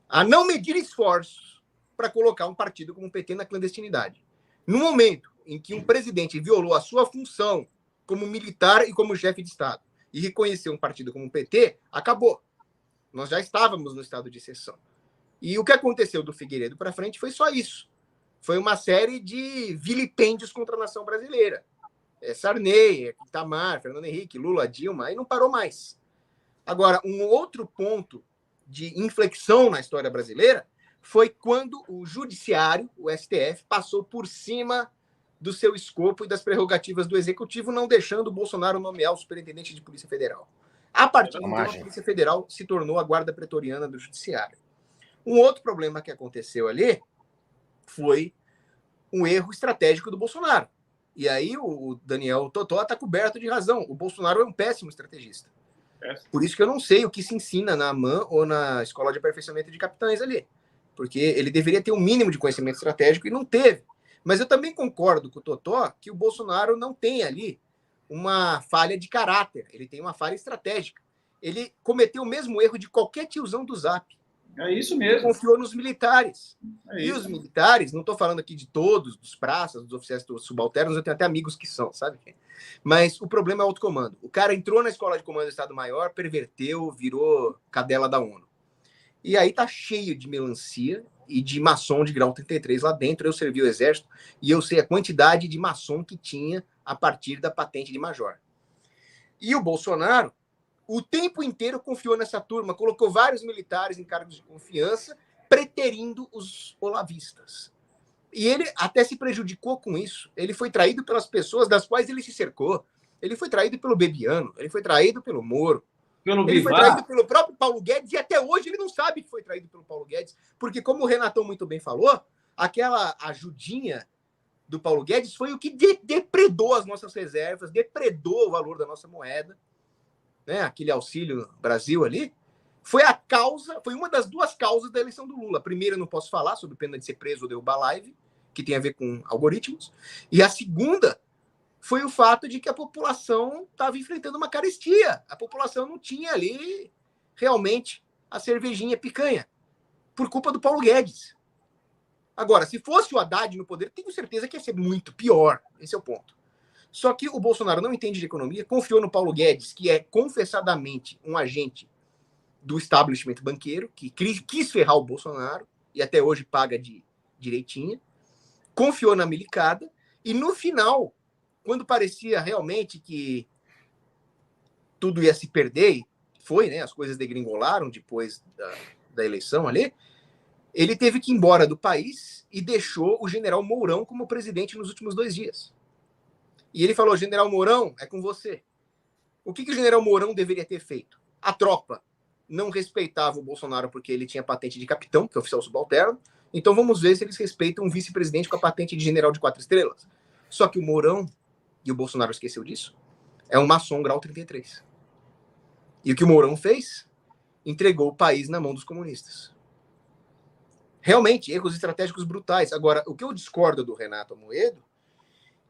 a não medir esforços para colocar um partido como o PT na clandestinidade. No momento em que um presidente violou a sua função como militar e como chefe de Estado e reconheceu um partido como o PT, acabou. Nós já estávamos no estado de exceção. E o que aconteceu do Figueiredo para frente foi só isso. Foi uma série de vilipêndios contra a nação brasileira. Sarney, Itamar, Fernando Henrique, Lula, Dilma, aí não parou mais. Agora, um outro ponto de inflexão na história brasileira foi quando o judiciário, o STF, passou por cima do seu escopo e das prerrogativas do executivo, não deixando o Bolsonaro nomear o superintendente de Polícia Federal. A partir de então, a Polícia Federal se tornou a guarda pretoriana do judiciário. Um outro problema que aconteceu ali foi um erro estratégico do Bolsonaro. E aí o Daniel Totó está coberto de razão. O Bolsonaro é um péssimo estrategista. Por isso que eu não sei o que se ensina na AMAN ou na Escola de Aperfeiçoamento de Capitães ali. Porque ele deveria ter um mínimo de conhecimento estratégico e não teve. Mas eu também concordo com o Totó que o Bolsonaro não tem ali uma falha de caráter. Ele tem uma falha estratégica. Ele cometeu o mesmo erro de qualquer tiozão do Zap. É isso mesmo. Ele confiou nos militares. E os militares, não estou falando aqui de todos, dos praças, dos oficiais dos subalternos, eu tenho até amigos que são, sabe? Mas o problema é o alto comando. O cara entrou na escola de comando do Estado-Maior, perverteu, virou cadela da ONU. E aí tá cheio de melancia e de maçom de grau 33 lá dentro. Eu servi o exército e eu sei a quantidade de maçom que tinha a partir da patente de major. E o Bolsonaro, o tempo inteiro confiou nessa turma, colocou vários militares em cargos de confiança, preterindo os olavistas. E ele até se prejudicou com isso. Ele foi traído pelas pessoas das quais ele se cercou. Ele foi traído pelo Bebiano, ele foi traído pelo Moro, ele foi traído pelo próprio Paulo Guedes, e até hoje ele não sabe que foi traído pelo Paulo Guedes, porque, como o Renatão muito bem falou, aquela ajudinha do Paulo Guedes foi o que depredou as nossas reservas, depredou o valor da nossa moeda, né? Aquele Auxílio Brasil ali, foi uma das duas causas da eleição do Lula. A primeira, eu não posso falar, sobre pena de ser preso ou derrubar live, que tem a ver com algoritmos, e a segunda foi o fato de que a população estava enfrentando uma carestia. A população não tinha ali, realmente, a cervejinha picanha, por culpa do Paulo Guedes. Agora, se fosse o Haddad no poder, tenho certeza que ia ser muito pior. Esse é o ponto. Só que o Bolsonaro não entende de economia, confiou no Paulo Guedes, que é confessadamente um agente do establishment banqueiro, que quis ferrar o Bolsonaro, e até hoje paga de direitinha, confiou na milicada, e no final, quando parecia realmente que tudo ia se perder, foi, né? As coisas degringolaram depois da eleição ali. Ele teve que ir embora do país e deixou o general Mourão como presidente nos últimos 2 dias. E ele falou: general Mourão, é com você. O que o general Mourão deveria ter feito? A tropa não respeitava o Bolsonaro porque ele tinha patente de capitão, que é oficial subalterno. Então vamos ver se eles respeitam um vice-presidente com a patente de general de 4 estrelas. Só que o Mourão, e o Bolsonaro esqueceu disso, é um maçom grau 33. E o que o Mourão fez? Entregou o país na mão dos comunistas. Realmente, erros estratégicos brutais. Agora, o que eu discordo do Renato Amoedo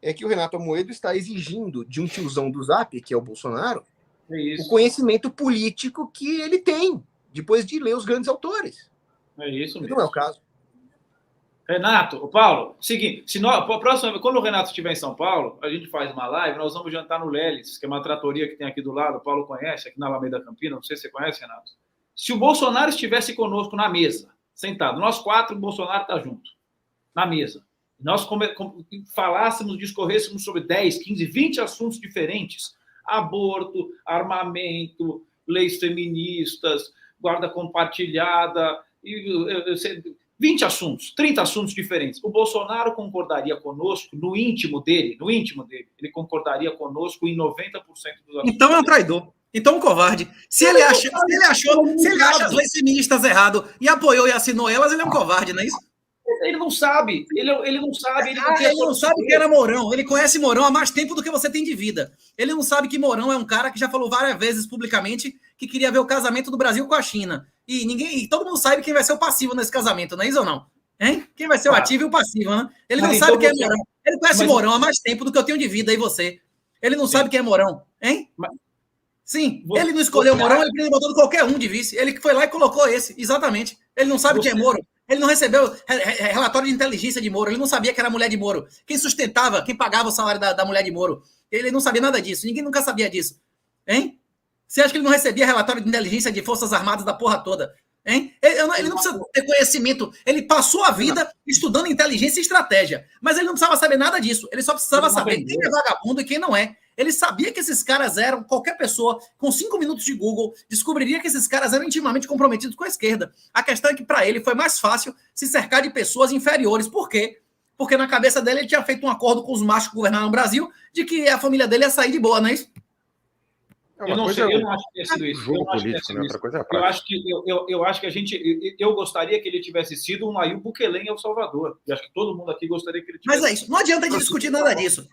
é que o Renato Amoedo está exigindo de um tiozão do Zap, que é o Bolsonaro, o conhecimento político que ele tem, depois de ler os grandes autores. É isso mesmo. Não é o caso. Renato, o Paulo, seguinte, quando o Renato estiver em São Paulo, a gente faz uma live, nós vamos jantar no Lelis, que é uma tratoria que tem aqui do lado, o Paulo conhece, aqui na Alameda Campina, não sei se você conhece, Renato. Se o Bolsonaro estivesse conosco na mesa, sentado, nós 4, o Bolsonaro está junto, na mesa, nós falássemos, discorrêssemos sobre 10, 15, 20 assuntos diferentes, aborto, armamento, leis feministas, guarda compartilhada, 20 assuntos, 30 assuntos diferentes. O Bolsonaro concordaria conosco no íntimo dele, ele concordaria conosco em 90% dos assuntos. Então é um traidor. Então é um covarde. Se ele acha as leis feministas errado e apoiou e assinou elas, ele é um covarde, não é isso? Ele não sabe. Ele não sabe. Ele não sabe que era Mourão. Ele conhece Mourão há mais tempo do que você tem de vida. Ele não sabe que Mourão é um cara que já falou várias vezes publicamente que queria ver o casamento do Brasil com a China. E todo mundo sabe quem vai ser o passivo nesse casamento, não é isso ou não? Hein? Quem vai ser o ativo e o passivo, né? Ele não sabe quem é Mourão. Ele conhece Mourão há mais tempo do que eu tenho de vida, e você? Ele não sabe quem é Mourão, hein? Sim, ele não escolheu Mourão, ele botou qualquer um de vice. Ele foi lá e colocou esse, exatamente. Ele não sabe quem é Moro. Ele não recebeu relatório de inteligência de Moro. Ele não sabia que era a mulher de Moro. Quem sustentava, quem pagava o salário da mulher de Moro. Ele não sabia nada disso. Ninguém nunca sabia disso. Hein? Você acha que ele não recebia relatório de inteligência de Forças Armadas da porra toda? Hein? Ele não precisa ter conhecimento. Ele passou a vida estudando inteligência e estratégia. Mas ele não precisava saber nada disso. Ele só precisava saber quem é vagabundo e quem não é. Ele sabia que esses caras eram, qualquer pessoa, com 5 minutos de Google, descobriria que esses caras eram intimamente comprometidos com a esquerda. A questão é que, para ele, foi mais fácil se cercar de pessoas inferiores. Por quê? Porque na cabeça dele, ele tinha feito um acordo com os machos que governaram o Brasil de que a família dele ia sair de boa, não é isso? Eu não sei, eu não acho que tenha sido isso. Jogo político, né? Outra coisa é a prática. Eu acho que eu gostaria que ele tivesse sido um Nayib Bukele em El Salvador. Eu acho que todo mundo aqui gostaria que ele tivesse. Mas é isso, não adianta a gente discutir nada disso.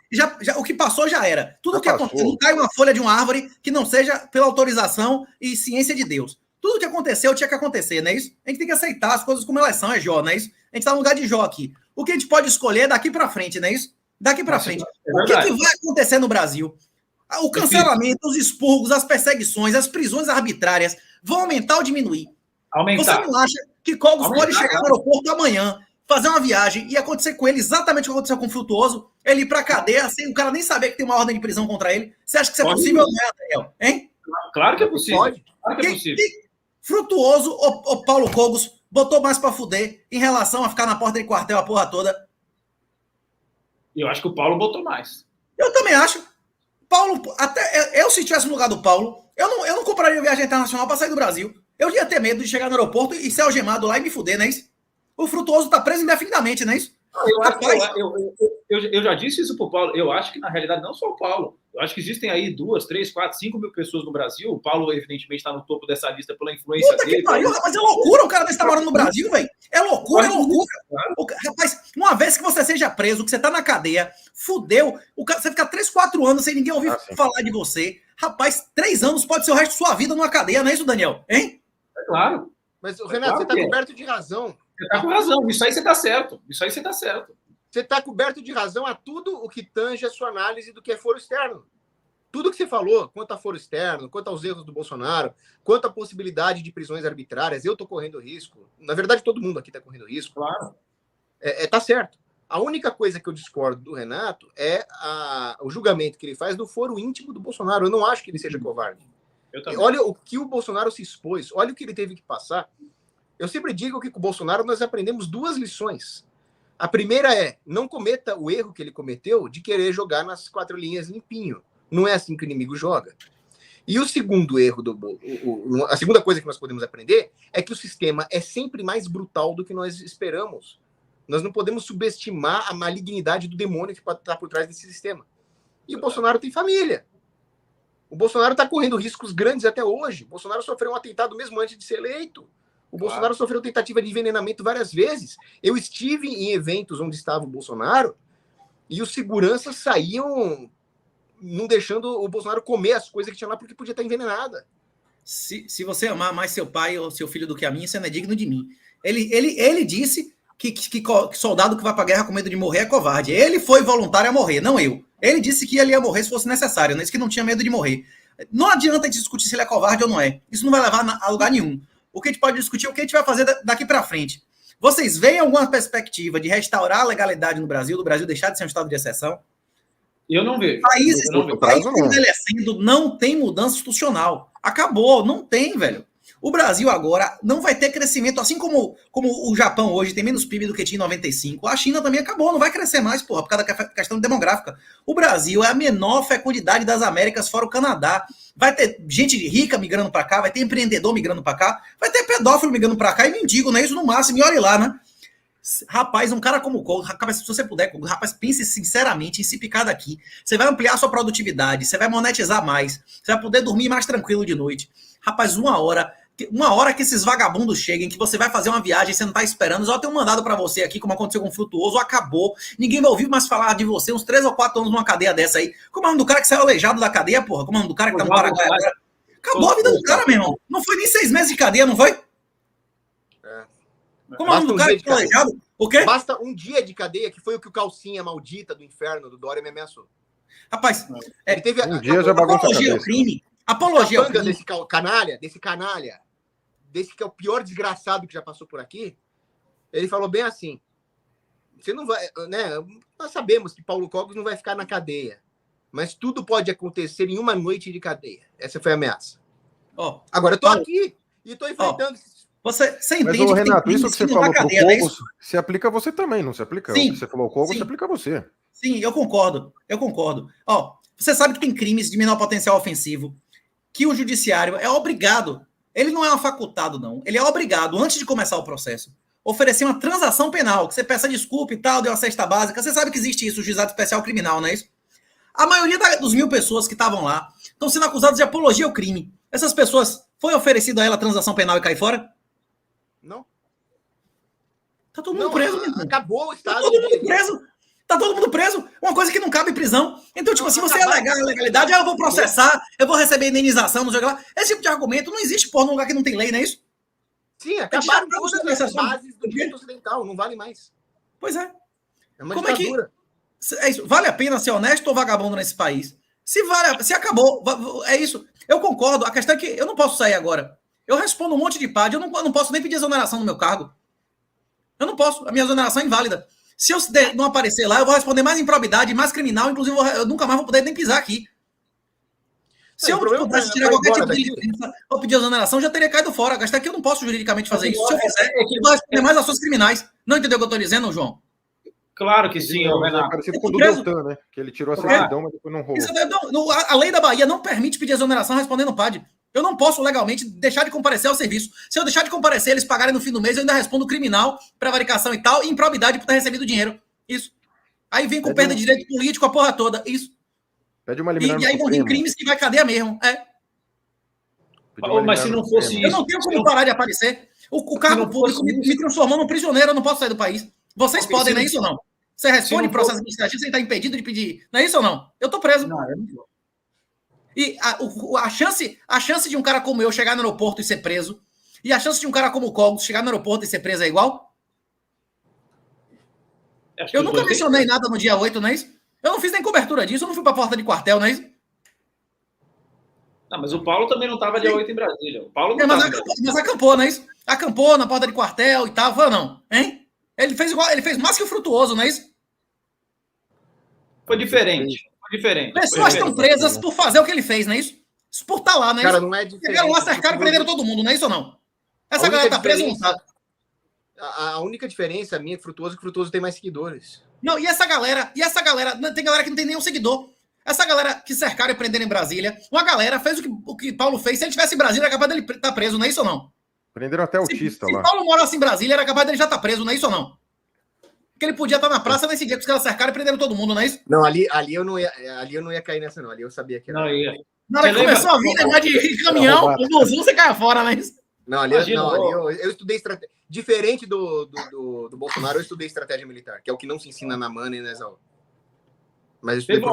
O que passou já era. Tudo o que aconteceu, não cai uma folha de uma árvore que não seja pela autorização e ciência de Deus. Tudo o que aconteceu tinha que acontecer, não é isso? A gente tem que aceitar as coisas como elas são, é Jó, não é isso? A gente está no lugar de Jó aqui. O que a gente pode escolher é daqui para frente, não é isso? Daqui para frente. O que vai acontecer no Brasil? O cancelamento, os expurgos, as perseguições, as prisões arbitrárias vão aumentar ou diminuir? Aumentar. Você não acha que Cogos pode chegar no aeroporto amanhã, fazer uma viagem e acontecer com ele exatamente o que aconteceu com o Frutuoso? Ele ir para a cadeia sem o cara nem saber que tem uma ordem de prisão contra ele? Você acha que isso é possível ou não é, Daniel? Hein? Claro que é possível. Pode. Claro que é possível. Frutuoso ou Paulo Cogos botou mais para fuder em relação a ficar na porta de quartel a porra toda? Eu acho que o Paulo botou mais. Eu também acho. Paulo, até eu, se estivesse no lugar do Paulo, eu não compraria viagem internacional para sair do Brasil. Eu ia ter medo de chegar no aeroporto e ser algemado lá e me fuder, não é isso? O Frutuoso está preso indefinidamente, não é isso? Eu já disse isso para o Paulo. Eu acho que, na realidade, não só o Paulo. Eu acho que existem aí 2, 3, 4, 5 mil pessoas no Brasil. O Paulo, evidentemente, está no topo dessa lista pela influência dele. Que pariu, rapaz, é loucura o cara desse estar morando no Brasil, velho. É loucura, é loucura. Rapaz, uma vez que você seja preso, que você tá na cadeia, fudeu, você fica 3, 4 anos sem ninguém ouvir falar de você. Rapaz, 3 anos pode ser o resto da sua vida numa cadeia, não é isso, Daniel? Hein? É claro. Mas, Renato, você está coberto de razão. Você está com razão. Isso aí você está certo. Você está coberto de razão a tudo o que tange a sua análise do que é foro externo. Tudo que você falou, quanto a foro externo, quanto aos erros do Bolsonaro, quanto à possibilidade de prisões arbitrárias, eu estou correndo risco. Na verdade, todo mundo aqui está correndo risco. Claro. Tá certo. A única coisa que eu discordo do Renato é o julgamento que ele faz do foro íntimo do Bolsonaro. Eu não acho que ele seja covarde. Olha o que o Bolsonaro se expôs, olha o que ele teve que passar. Eu sempre digo que com o Bolsonaro nós aprendemos 2 lições. A primeira é, não cometa o erro que ele cometeu de querer jogar nas 4 linhas limpinho. Não é assim que o inimigo joga. E o segundo erro a segunda coisa que nós podemos aprender é que o sistema é sempre mais brutal do que nós esperamos. Nós não podemos subestimar a malignidade do demônio que está por trás desse sistema. E o Bolsonaro tem família. O Bolsonaro está correndo riscos grandes até hoje. O Bolsonaro sofreu um atentado mesmo antes de ser eleito. O Bolsonaro sofreu tentativa de envenenamento várias vezes. Eu estive em eventos onde estava o Bolsonaro e os seguranças saíam não deixando o Bolsonaro comer as coisas que tinha lá porque podia estar envenenada. Se você amar mais seu pai ou seu filho do que a mim, você não é digno de mim. Ele disse que soldado que vai pra guerra com medo de morrer é covarde. Ele foi voluntário a morrer, não eu. Ele disse que ele ia morrer se fosse necessário, não disse que não tinha medo de morrer. Não adianta discutir se ele é covarde ou não é. Isso não vai levar a lugar nenhum. O que a gente pode discutir é o que a gente vai fazer daqui para frente. Vocês veem alguma perspectiva de restaurar a legalidade no Brasil, do Brasil deixar de ser um estado de exceção? Eu não vejo. Países envelhecendo não tem mudança institucional. Acabou, não tem, velho. O Brasil agora não vai ter crescimento, assim como o Japão hoje tem menos PIB do que tinha em 95. A China também acabou, não vai crescer mais, porra, por causa da questão demográfica. O Brasil é a menor fecundidade das Américas, fora o Canadá. Vai ter gente rica migrando para cá, vai ter empreendedor migrando para cá, vai ter pedófilo migrando para cá e mendigo, né? Isso no máximo, e olha lá, né? Rapaz, um cara como o Kogo, se você puder, rapaz, pense sinceramente em se picar daqui. Você vai ampliar sua produtividade, você vai monetizar mais, você vai poder dormir mais tranquilo de noite. Rapaz, uma hora que esses vagabundos cheguem, que você vai fazer uma viagem e você não tá esperando, só tem um mandado pra você aqui, como aconteceu com o Frutuoso, acabou. Ninguém vai ouvir mais falar de você uns 3 ou 4 anos numa cadeia dessa aí. Como é o nome do cara que saiu aleijado da cadeia, porra? Como é o nome do cara que tá no Paraguai agora? Acabou a vida do cara, meu irmão. Não foi nem 6 meses de cadeia, não foi? Como é o nome do cara que tá aleijado? O quê? Basta um dia de cadeia, que foi o que o calcinha maldita do inferno do Dória me ameaçou. Rapaz, ele teve dia já bagunça apologia ao crime. Apologia ao crime. Desse canalha, desse que é o pior desgraçado que já passou por aqui, ele falou bem assim: você não vai, né? Nós sabemos que Paulo Cogos não vai ficar na cadeia, mas tudo pode acontecer em uma noite de cadeia. Essa foi a ameaça. Agora eu tô aqui e tô enfrentando. Você entende? Mas, Renato, isso que você falou pro Cogos se aplica a você também, não se aplica? Sim, o que você falou ao Cogos se aplica a você. Sim, eu concordo. Você sabe que tem crimes de menor potencial ofensivo que o judiciário é obrigado, ele não é uma facultado, não, ele é obrigado, antes de começar o processo, oferecer uma transação penal, que você peça desculpa e tal, deu uma cesta básica. Você sabe que existe isso, o juizado especial criminal, não é isso? A maioria dos 1.000 pessoas que estavam lá estão sendo acusadas de apologia ao crime. Essas pessoas, foi oferecido a ela a transação penal e cai fora? Não. Tá todo mundo preso, meu. Acabou o estado. Tá todo mundo preso. Tá todo mundo preso. Uma coisa que não cabe em prisão. Então, tipo assim, você alegar a legalidade, eu vou processar, eu vou receber indenização, não sei o que lá. Esse tipo de argumento não existe, porra, num lugar que não tem lei, não é isso? Sim, acabaram todas as bases do direito ocidental, não vale mais. Pois é. É uma ditadura. É isso. Vale a pena ser honesto ou vagabundo nesse país? Se acabou, é isso. Eu concordo. A questão é que eu não posso sair agora. Eu respondo um monte de PAD, eu não posso nem pedir exoneração no meu cargo. Eu não posso, a minha exoneração é inválida. Se eu não aparecer lá, eu vou responder mais improbidade, mais criminal, inclusive eu nunca mais vou poder nem pisar aqui. Se eu pudesse tirar qualquer tipo de licença ou pedir exoneração, já teria caído fora. A questão é que eu não posso juridicamente fazer isso. Se eu fizer, eu vou responder mais ações criminais. Não entendeu o que eu estou dizendo, João? Claro que sim, Renato. É parecido com o do Deltan, né? Que ele tirou a certidão, mas depois não rolou. A lei da Bahia não permite pedir exoneração respondendo PAD. Eu não posso legalmente deixar de comparecer ao serviço. Se eu deixar de comparecer, eles pagarem no fim do mês, eu ainda respondo criminal, prevaricação e tal, e improbidade por ter recebido dinheiro. Isso. Aí vem com perda de direito político, a porra toda. Isso. Pede uma liminar. E aí vão vir crimes que vai cadeia mesmo. Mas se não fosse eu não tenho como parar de aparecer. O cargo público me transformou num prisioneiro, eu não posso sair do país. Vocês podem, não é isso ou não? Você responde processo administrativo sem estar impedido de pedir. Não é isso ou não? Eu tô preso. Não, eu não vou. E a chance de um cara como eu chegar no aeroporto e ser preso, e a chance de um cara como o Cogos chegar no aeroporto e ser preso é igual? Eu nunca mencionei nada no dia 8, não é isso? Eu não fiz nem cobertura disso, eu não fui pra porta de quartel, não é isso? Não, mas o Paulo também não estava dia 8 em Brasília. O Paulo não mas acampou, não é isso? Acampou na porta de quartel e tal, foi ou não? Hein? Ele fez mais que o Frutuoso, não é isso? Foi diferente. Pessoas estão presas por fazer o que ele fez, não é isso? Por estar lá, não é isso? Cara, não é diferente. Chegaram lá, cercaram e prenderam todo mundo, não é isso ou não? Essa galera tá presa ou não tá? A única diferença minha é que Frutuoso tem mais seguidores. Não, e essa galera, tem galera que não tem nenhum seguidor. Essa galera que cercaram e prenderam em Brasília, uma galera fez o que Paulo fez. Se ele estivesse em Brasília, era capaz dele estar preso, não é isso ou não? Prenderam até autista lá. Se Paulo morasse em Brasília, era capaz dele já estar preso, não é isso ou não? Porque ele podia estar na praça nesse dia que os caras cercaram e prenderam todo mundo, não é isso? Não, ali eu não ia cair nessa, não. Ali eu sabia que era. Não, ia. Na hora que começou a vir negócio de caminhão, o Bonzão, você caia fora, não é isso? Não, ali eu estudei estratégia. Diferente do Bolsonaro, eu estudei estratégia militar, que é o que não se ensina na MANA e na ESAU. Mas teve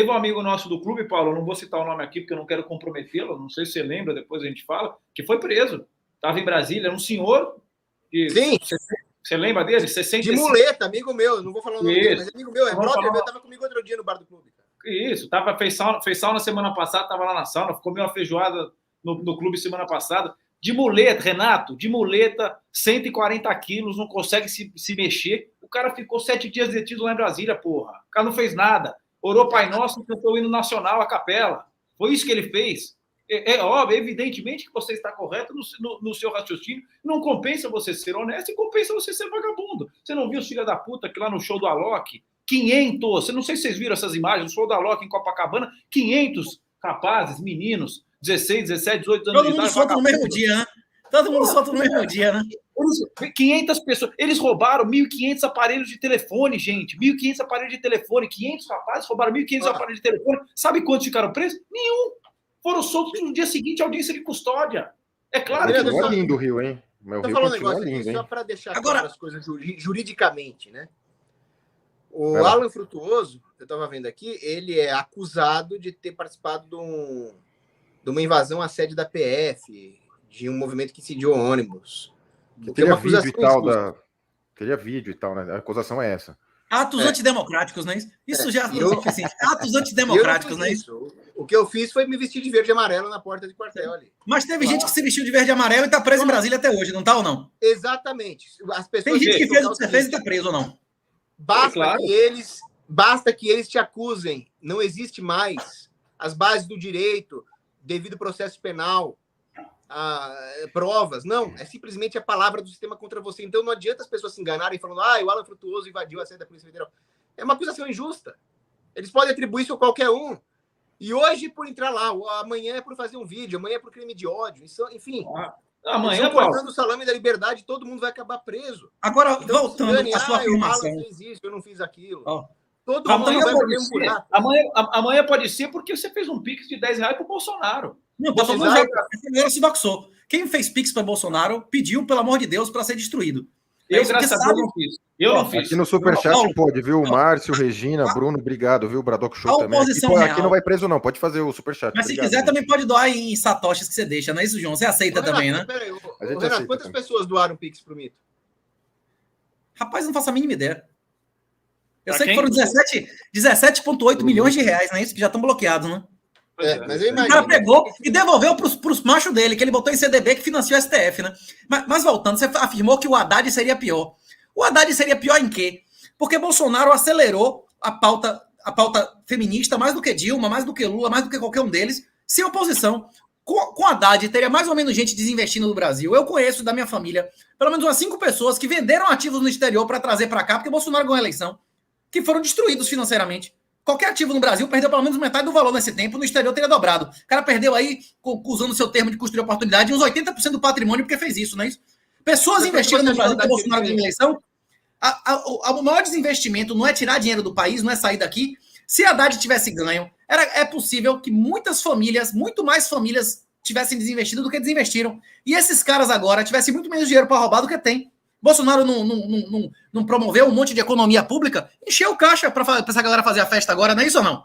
um amigo nosso do clube, Paulo, eu não vou citar o nome aqui porque eu não quero comprometê-lo, não sei se você lembra, depois a gente fala, que foi preso. Estava em Brasília, era um senhor. Sim. Você lembra dele? 65. De muleta, amigo meu, não vou falar o nome dele, mas amigo meu, é brother meu, tava comigo outro dia no bar do clube. Cara. Isso, fez sauna semana passada, estava lá na sauna, comeu uma feijoada no clube semana passada. De muleta, Renato, de muleta, 140 quilos, não consegue se mexer. O cara ficou 7 dias detido lá em Brasília, porra. O cara não fez nada. Orou Pai Nosso e cantou o hino nacional, a capela. Foi isso que ele fez. É óbvio, evidentemente que você está correto no seu raciocínio. Não compensa você ser honesto e compensa você ser vagabundo. Você não viu os filhos da puta que lá no show do Alok, 500, eu não sei se vocês viram essas imagens, no show do Alok em Copacabana, 500 rapazes, meninos, 16, 17, 18 anos de idade. Todo mundo solta no mesmo dia, né? Todo mundo solta no mesmo dia, né? 500 pessoas. Eles roubaram 1.500 aparelhos de telefone, gente. 1.500 aparelhos de telefone. 500 rapazes roubaram 1.500 aparelhos de telefone. Sabe quantos ficaram presos? Nenhum. Foram soltos no dia seguinte à audiência de custódia. É claro que... Continua lindo o Rio, hein? Meu Rio continua lindo, hein? Só para deixar agora as coisas juridicamente, né? O Alan Frutuoso, eu estava vendo aqui, ele é acusado de ter participado de uma invasão à sede da PF, de um movimento que incidiu ônibus. Teria vídeo e tal, teria vídeo e tal, né? A acusação é essa. Atos antidemocráticos, não é isso? Isso já é assim. Atos antidemocráticos, não é isso? O que eu fiz foi me vestir de verde e amarelo na porta de quartel ali. Mas teve gente que se vestiu de verde e amarelo e está preso em Brasília até hoje, não tá ou não? Exatamente. As pessoas tem gente que fez o que você fez e está preso ou não? Basta que eles te acusem. Não existe mais as bases do direito, devido processo penal, provas. Não, é simplesmente a palavra do sistema contra você. Então não adianta as pessoas se enganarem falando o Alan Frutuoso invadiu a sede da Polícia Federal. É uma acusação injusta. Eles podem atribuir isso a qualquer um. E hoje por entrar lá, amanhã é por fazer um vídeo, amanhã é por crime de ódio. Isso, enfim, amanhã cortando o salame da liberdade, todo mundo vai acabar preso. Agora, então, voltando à sua afirmação. Eu fiz isso, eu não fiz aquilo. Todo mundo vai pro mesmo buraco. Amanhã pode ser porque você fez um pix de R$10 pro Bolsonaro. Não, todo mundo já se doxou. Quem fez pix para Bolsonaro pediu, pelo amor de Deus, para ser destruído. Eu, graças a Deus, não fiz. Eu não fiz. Aqui no Superchat pode, viu? Márcio, Regina, Bruno, obrigado, viu? Bradock Show também. Aqui não vai preso, não. Pode fazer o Superchat. Mas se quiser, também pode doar em satoshis que você deixa, não é isso, João? Você aceita também, né? Peraí, Renato, quantas pessoas doaram pix pro Mito? Rapaz, não faço a mínima ideia. Eu sei que foram 17,8 milhões de reais, não é isso? Que já estão bloqueados, né? Mas eu imagino. O cara pegou e devolveu pros machos dele, que ele botou em CDB, que financiou o STF, né? Mas voltando, você afirmou que o Haddad seria pior. O Haddad seria pior em quê? Porque Bolsonaro acelerou a pauta feminista mais do que Dilma, mais do que Lula, mais do que qualquer um deles, sem oposição. Com Haddad, teria mais ou menos gente desinvestindo no Brasil. Eu conheço da minha família pelo menos umas 5 pessoas que venderam ativos no exterior para trazer para cá, porque Bolsonaro ganhou a eleição, que foram destruídos financeiramente. Qualquer ativo no Brasil perdeu pelo menos metade do valor nesse tempo, no exterior teria dobrado. O cara perdeu aí, usando o seu termo de custo de oportunidade, uns 80% do patrimônio porque fez isso, não é isso? Pessoas investiram no Brasil porque Bolsonaro ganhou a eleição. O maior desinvestimento não é tirar dinheiro do país, não é sair daqui. Se Haddad tivesse ganho, é possível que muitas famílias, muito mais famílias, tivessem desinvestido do que desinvestiram. E esses caras agora tivessem muito menos dinheiro para roubar do que tem. Bolsonaro não promoveu um monte de economia pública, encheu o caixa para essa galera fazer a festa agora, não é isso ou não?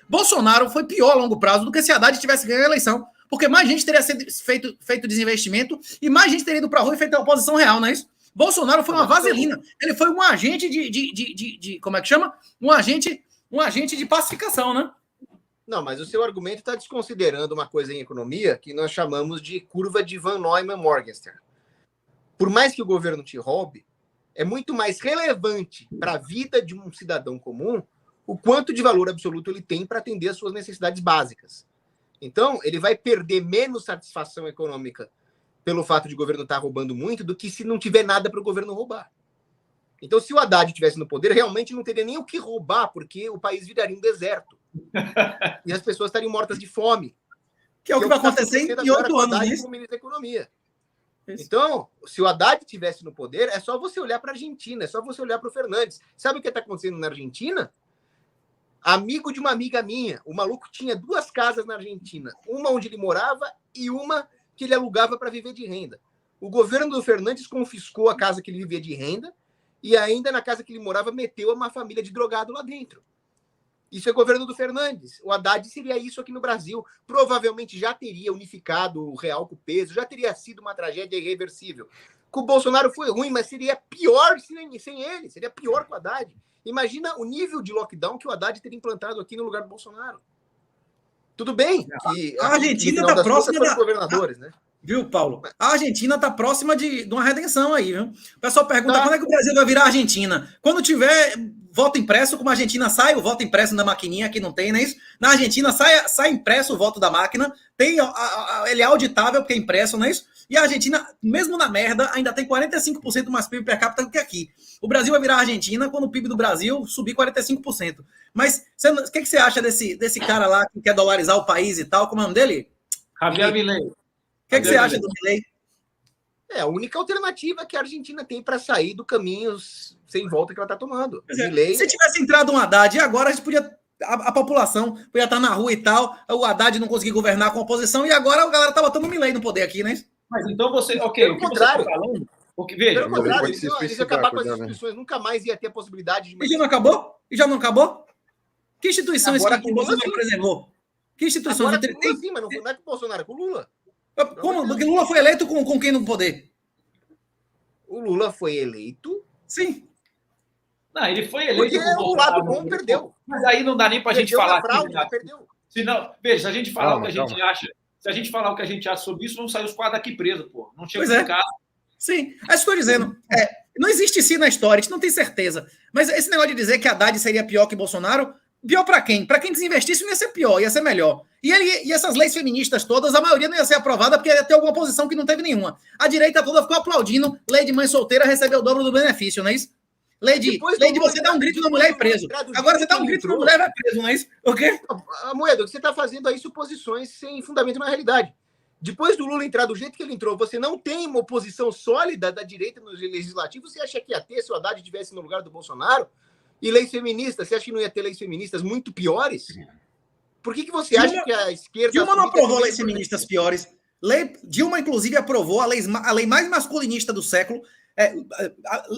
Bolsonaro foi pior a longo prazo do que se Haddad tivesse ganho a eleição, porque mais gente teria feito desinvestimento e mais gente teria ido para a rua e feito a oposição real, não é isso? Bolsonaro foi uma vaselina, ele foi um agente de como é que chama? Um agente de pacificação, né? Não, mas o seu argumento está desconsiderando uma coisa em economia que nós chamamos de curva de Van Neumann-Morgenstern. Por mais que o governo te roube, é muito mais relevante para a vida de um cidadão comum o quanto de valor absoluto ele tem para atender as suas necessidades básicas. Então, ele vai perder menos satisfação econômica pelo fato de o governo estar roubando muito do que se não tiver nada para o governo roubar. Então, se o Haddad estivesse no poder, realmente não teria nem o que roubar, porque o país viraria um deserto. E as pessoas estariam mortas de fome. Que é o que vai acontecer em 8 anos, né? Como ministro da Economia. Então, se o Haddad estivesse no poder, é só você olhar para a Argentina, é só você olhar para o Fernandes. Sabe o que está acontecendo na Argentina? Amigo de uma amiga minha, o maluco tinha 2 casas na Argentina, uma onde ele morava e uma que ele alugava para viver de renda. O governo do Fernandes confiscou a casa que ele vivia de renda e ainda na casa que ele morava meteu uma família de drogado lá dentro. Isso é governo do Fernandes. O Haddad seria isso aqui no Brasil. Provavelmente já teria unificado o real com o peso, já teria sido uma tragédia irreversível. Com o Bolsonaro foi ruim, mas seria pior sem ele, seria pior com o Haddad. Imagina o nível de lockdown que o Haddad teria implantado aqui no lugar do Bolsonaro. Tudo bem que a Argentina está próxima dos governadores, né? Viu, Paulo? A Argentina está próxima de uma redenção aí, viu? O pessoal pergunta quando é que o Brasil vai virar Argentina? Quando tiver voto impresso, como a Argentina sai o voto impresso na maquininha, aqui não tem, não é isso? Na Argentina sai impresso o voto da máquina, tem ele é auditável porque é impresso, não é isso? E a Argentina, mesmo na merda, ainda tem 45% mais PIB per capita do que aqui. O Brasil vai virar Argentina quando o PIB do Brasil subir 45%. Mas o que você acha desse cara lá que quer dolarizar o país e tal? Como é o nome dele? Javier Milei. O que você acha do Milei? É a única alternativa que a Argentina tem para sair do caminho sem volta que ela está tomando. Milei... Se tivesse entrado um Haddad agora, a gente podia. A população podia estar na rua e tal. O Haddad não conseguia governar com a oposição e agora a galera está botando o Milei no poder aqui, né? Mas então você. Ok, pelo contrário. Você tá falando, veja, pelo contrário, eles acabar com as instituições, nunca mais ia ter a possibilidade de. E já não acabou? Que instituições agora que o Bolsonaro preservou? Que instituições? Agora com Lula, sim, mas não é com o Bolsonaro, é com o Lula. Como? Porque Lula foi eleito com quem no poder? O Lula foi eleito. Sim. Não, ele foi eleito. Porque o lado bom perdeu. Mas aí não dá nem para a gente falar. Fraude, perdeu. Senão, veja, se a gente falar o que a gente acha, se a gente falar o que a gente acha sobre isso, vão sair os 4 aqui presos, pô. Não tinha que ficar. Sim, é isso que estou dizendo. Não existe sim na história, a gente não tem certeza. Mas esse negócio de dizer que Haddad seria pior que Bolsonaro, pior para quem? Para quem desinvestisse não ia ser pior, ia ser melhor. E essas leis feministas todas, a maioria não ia ser aprovada porque ia ter alguma oposição que não teve nenhuma. A direita toda ficou aplaudindo, lei de mãe solteira recebeu o dobro do benefício, não é isso? Lei de você dar um grito na mulher e preso. Agora você dá um grito na mulher e vai preso, não é isso? O quê? Moeda, você está fazendo aí suposições sem fundamento na realidade. Depois do Lula entrar do jeito que ele entrou, você não tem uma oposição sólida da direita no legislativo, você acha que ia ter se o Haddad estivesse no lugar do Bolsonaro? E leis feministas, você acha que não ia ter leis feministas muito piores? Por que você acha que a esquerda... Dilma não aprovou leis feministas piores. Dilma, inclusive, aprovou a lei mais masculinista do século.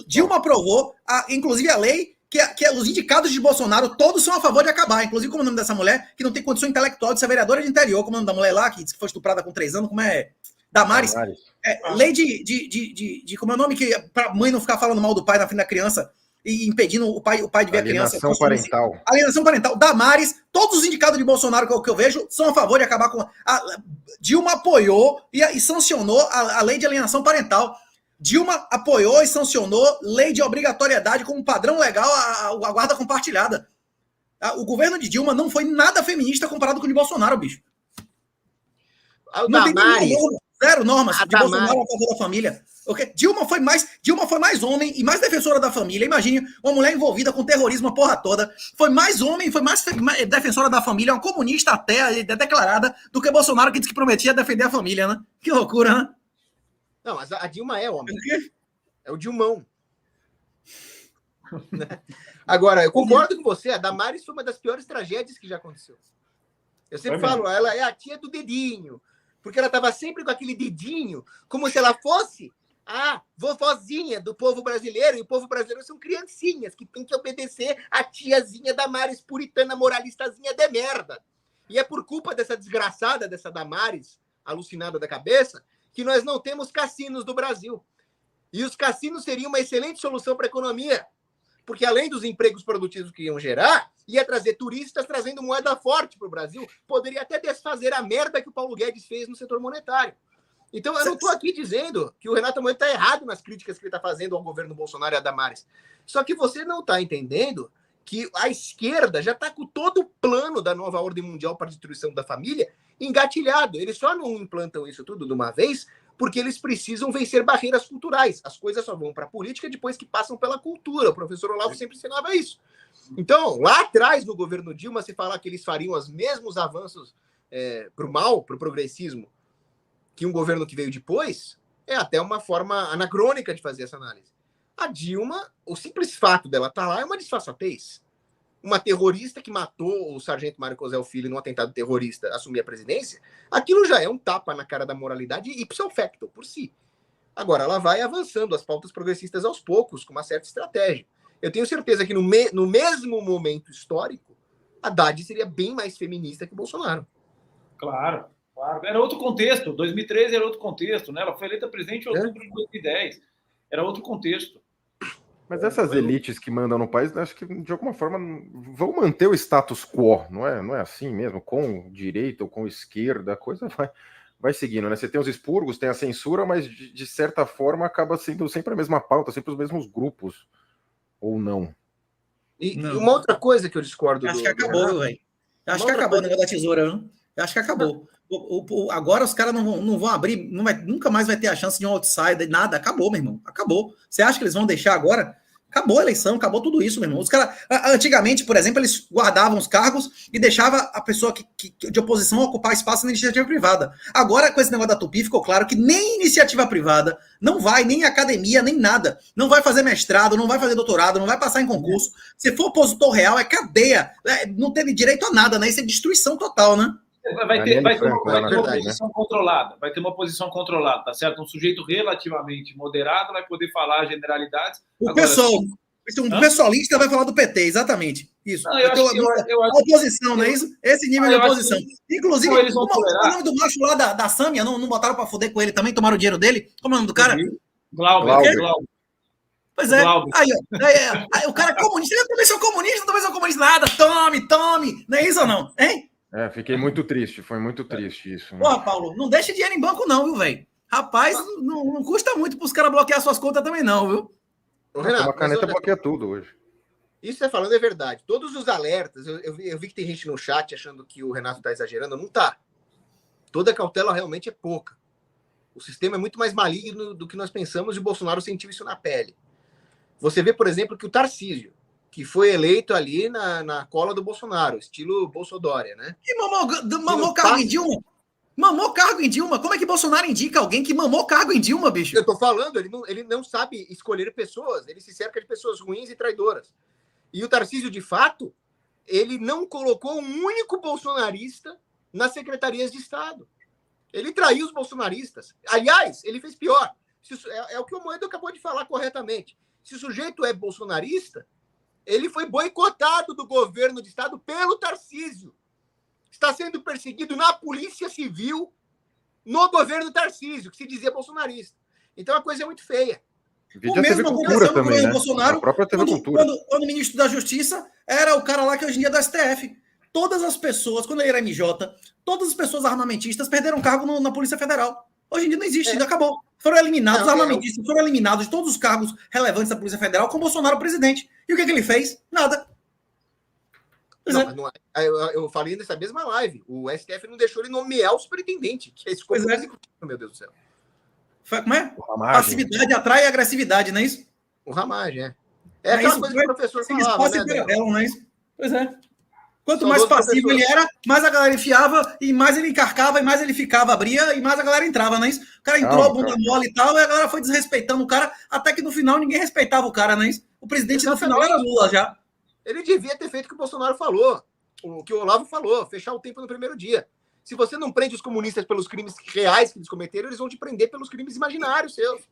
Dilma aprovou, inclusive, a lei que os indicados de Bolsonaro todos são a favor de acabar. Inclusive, como é o nome dessa mulher, que não tem condição intelectual de ser vereadora de interior, como é o nome da mulher lá, que foi estuprada com 3 anos, como é... Damares. Lei de... Como é o nome? Que pra mãe não ficar falando mal do pai na frente da criança e impedindo o pai de ver a criança. Alienação parental. Alienação parental. Damares, todos os indicados de Bolsonaro que eu vejo são a favor de acabar com... Dilma apoiou e sancionou a lei de alienação parental. Dilma apoiou e sancionou lei de obrigatoriedade como padrão legal a guarda compartilhada. O governo de Dilma não foi nada feminista comparado com o de Bolsonaro, bicho. Não tem zero normas de Bolsonaro a favor da família. Okay? Dilma foi mais homem e mais defensora da família. Imagine uma mulher envolvida com terrorismo a porra toda. Foi mais homem, foi mais defensora da família, uma comunista até declarada, do que Bolsonaro, que disse que prometia defender a família, né? Que loucura, né? Não, mas a Dilma é homem. É o Dilmão. Agora, eu concordo com você, a Damares foi uma das piores tragédias que já aconteceu. Eu sempre falo, ela é a tia do dedinho, porque ela estava sempre com aquele dedinho, como se ela fosse a vovozinha do povo brasileiro, e o povo brasileiro são criancinhas que tem que obedecer a tiazinha Damares, puritana, moralistazinha de merda. E é por culpa dessa desgraçada, dessa Damares, alucinada da cabeça, que nós não temos cassinos do Brasil. E os cassinos seriam uma excelente solução para a economia, porque além dos empregos produtivos que iam gerar, ia trazer turistas trazendo moeda forte para o Brasil, poderia até desfazer a merda que o Paulo Guedes fez no setor monetário. Então, eu não estou aqui dizendo que o Renato Moedo está errado nas críticas que ele está fazendo ao governo Bolsonaro e a Damares. Só que você não está entendendo que a esquerda já está com todo o plano da nova ordem mundial para a destruição da família engatilhado. Eles só não implantam isso tudo de uma vez porque eles precisam vencer barreiras culturais. As coisas só vão para a política depois que passam pela cultura. O professor Olavo sempre ensinava isso. Então, lá atrás, no governo Dilma, se falar que eles fariam os mesmos avanços para o mal, para o progressismo, que um governo que veio depois, é até uma forma anacrônica de fazer essa análise. A Dilma, o simples fato dela estar lá é uma disfarçatez. Uma terrorista que matou o sargento Mário Cosel Filho num atentado terrorista assumir a presidência, aquilo já é um tapa na cara da moralidade ipso facto, por si. Agora, ela vai avançando as pautas progressistas aos poucos, com uma certa estratégia. Eu tenho certeza que no mesmo momento histórico, Haddad seria bem mais feminista que Bolsonaro. Claro. Era outro contexto. 2013 era outro contexto, né? Ela foi eleita presidente em outubro de 2010. Era outro contexto. Mas essas elites que mandam no país, acho que de alguma forma vão manter o status quo, não é assim mesmo? Com direita ou com esquerda, a coisa vai seguindo, né? Você tem os expurgos, tem a censura, mas de certa forma acaba sendo sempre a mesma pauta, sempre os mesmos grupos. Ou não? E uma outra coisa que eu discordo... Acho que acabou, velho. Acho que acabou o negócio da tesoura, não? Eu acho que acabou. Agora os caras não vão abrir, nunca mais vai ter a chance de um outsider, nada. Acabou, meu irmão. Acabou. Você acha que eles vão deixar agora? Acabou a eleição, acabou tudo isso, meu irmão. Os caras, antigamente, por exemplo, eles guardavam os cargos e deixava a pessoa de oposição ocupar espaço na iniciativa privada. Agora, com esse negócio da Tupi, ficou claro que nem iniciativa privada não vai, nem academia, nem nada. Não vai fazer mestrado, não vai fazer doutorado, não vai passar em concurso. Se for opositor real, é cadeia. Não teve direito a nada, né? Isso é destruição total, né? Vai ter uma posição controlada. Vai ter uma posição controlada, tá certo? Um sujeito relativamente moderado vai poder falar generalidades. O pessoalista vai falar do PT, exatamente. Isso. Não, eu acho oposição, não é isso? Esse nível de oposição. Inclusive, o nome do macho lá da Sâmia, não botaram para foder com ele também, tomaram o dinheiro dele? Como é o nome do cara? Glauber. Pois é. Aí o cara é comunista. Eu também sou comunista, nada. Tome. Não é isso ou não? Hein? Fiquei muito triste, foi muito triste isso. Né? Porra, Paulo, não deixa dinheiro em banco não, viu, velho? Rapaz, não custa muito pros caras bloquear suas contas também não, viu? Renato, uma caneta bloqueia tudo hoje. Isso que você tá falando é verdade. Todos os alertas, eu vi que tem gente no chat achando que o Renato tá exagerando, não tá. Toda cautela realmente é pouca. O sistema é muito mais maligno do que nós pensamos e o Bolsonaro sentiu isso na pele. Você vê, por exemplo, que o Tarcísio, que foi eleito ali na cola do Bolsonaro, estilo Bolsodória, né? E mamou cargo em Dilma? Mamou cargo em Dilma? Como é que Bolsonaro indica alguém que mamou cargo em Dilma, bicho? Eu tô falando, ele não sabe escolher pessoas, ele se cerca de pessoas ruins e traidoras. E o Tarcísio, de fato, ele não colocou um único bolsonarista nas secretarias de Estado. Ele traiu os bolsonaristas. Aliás, ele fez pior. É o que o Moedo acabou de falar corretamente. Se o sujeito é bolsonarista, ele foi boicotado do governo de Estado pelo Tarcísio. Está sendo perseguido na Polícia Civil no governo Tarcísio, que se dizia bolsonarista. Então a coisa é muito feia. O mesmo aconteceu no governo Bolsonaro, quando o ministro da Justiça era o cara lá que hoje em dia é do STF. Todas as pessoas, quando ele era MJ, todas as pessoas armamentistas perderam cargo na Polícia Federal. Hoje em dia não existe, ainda acabou. Foram eliminados, os armamentistas foram eliminados de todos os cargos relevantes da Polícia Federal com Bolsonaro presidente. E o que ele fez? Nada. Eu falei nessa mesma live. O STF não deixou ele nomear o superintendente, que é escolha do executivo, meu Deus do céu. Como é? Passividade atrai agressividade, não é isso? O Ramagem, é aquela coisa que o professor falava, né? Não é isso? Pois é. Quanto mais passivo ele era, mais a galera enfiava, e mais ele encarcava, e mais ele ficava, abria, e mais a galera entrava, não é isso? O cara entrou, bunda mole e tal, e a galera foi desrespeitando o cara, até que no final ninguém respeitava o cara, não é isso? O presidente no final era Lula já. Ele devia ter feito o que o Bolsonaro falou, o que o Olavo falou, fechar o tempo no primeiro dia. Se você não prende os comunistas pelos crimes reais que eles cometeram, eles vão te prender pelos crimes imaginários seus.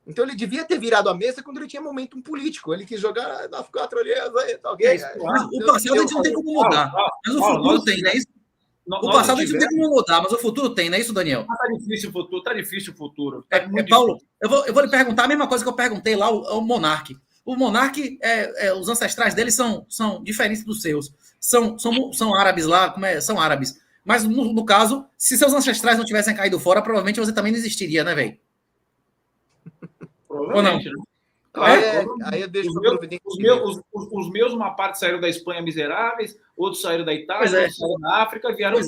Então ele devia ter virado a mesa quando ele tinha momentum político. Ele quis jogar nas 4 olheiras aí, tá ok? O passado a gente não tem como mudar, mas o futuro tem, não é isso? O passado a gente não tem como mudar, mas o futuro tem, não é isso, Daniel? Tá difícil o futuro. Paulo, eu vou lhe perguntar a mesma coisa que eu perguntei lá ao Monark. O Monark, os ancestrais dele são diferentes dos seus. São árabes lá, são árabes. Mas, no caso, se seus ancestrais não tivessem caído fora, provavelmente você também não existiria, né, velho? Provavelmente, ou não? Aí eu deixo os meus, uma parte saíram da Espanha miseráveis, outros saíram da Itália, outros saíram da África, vieram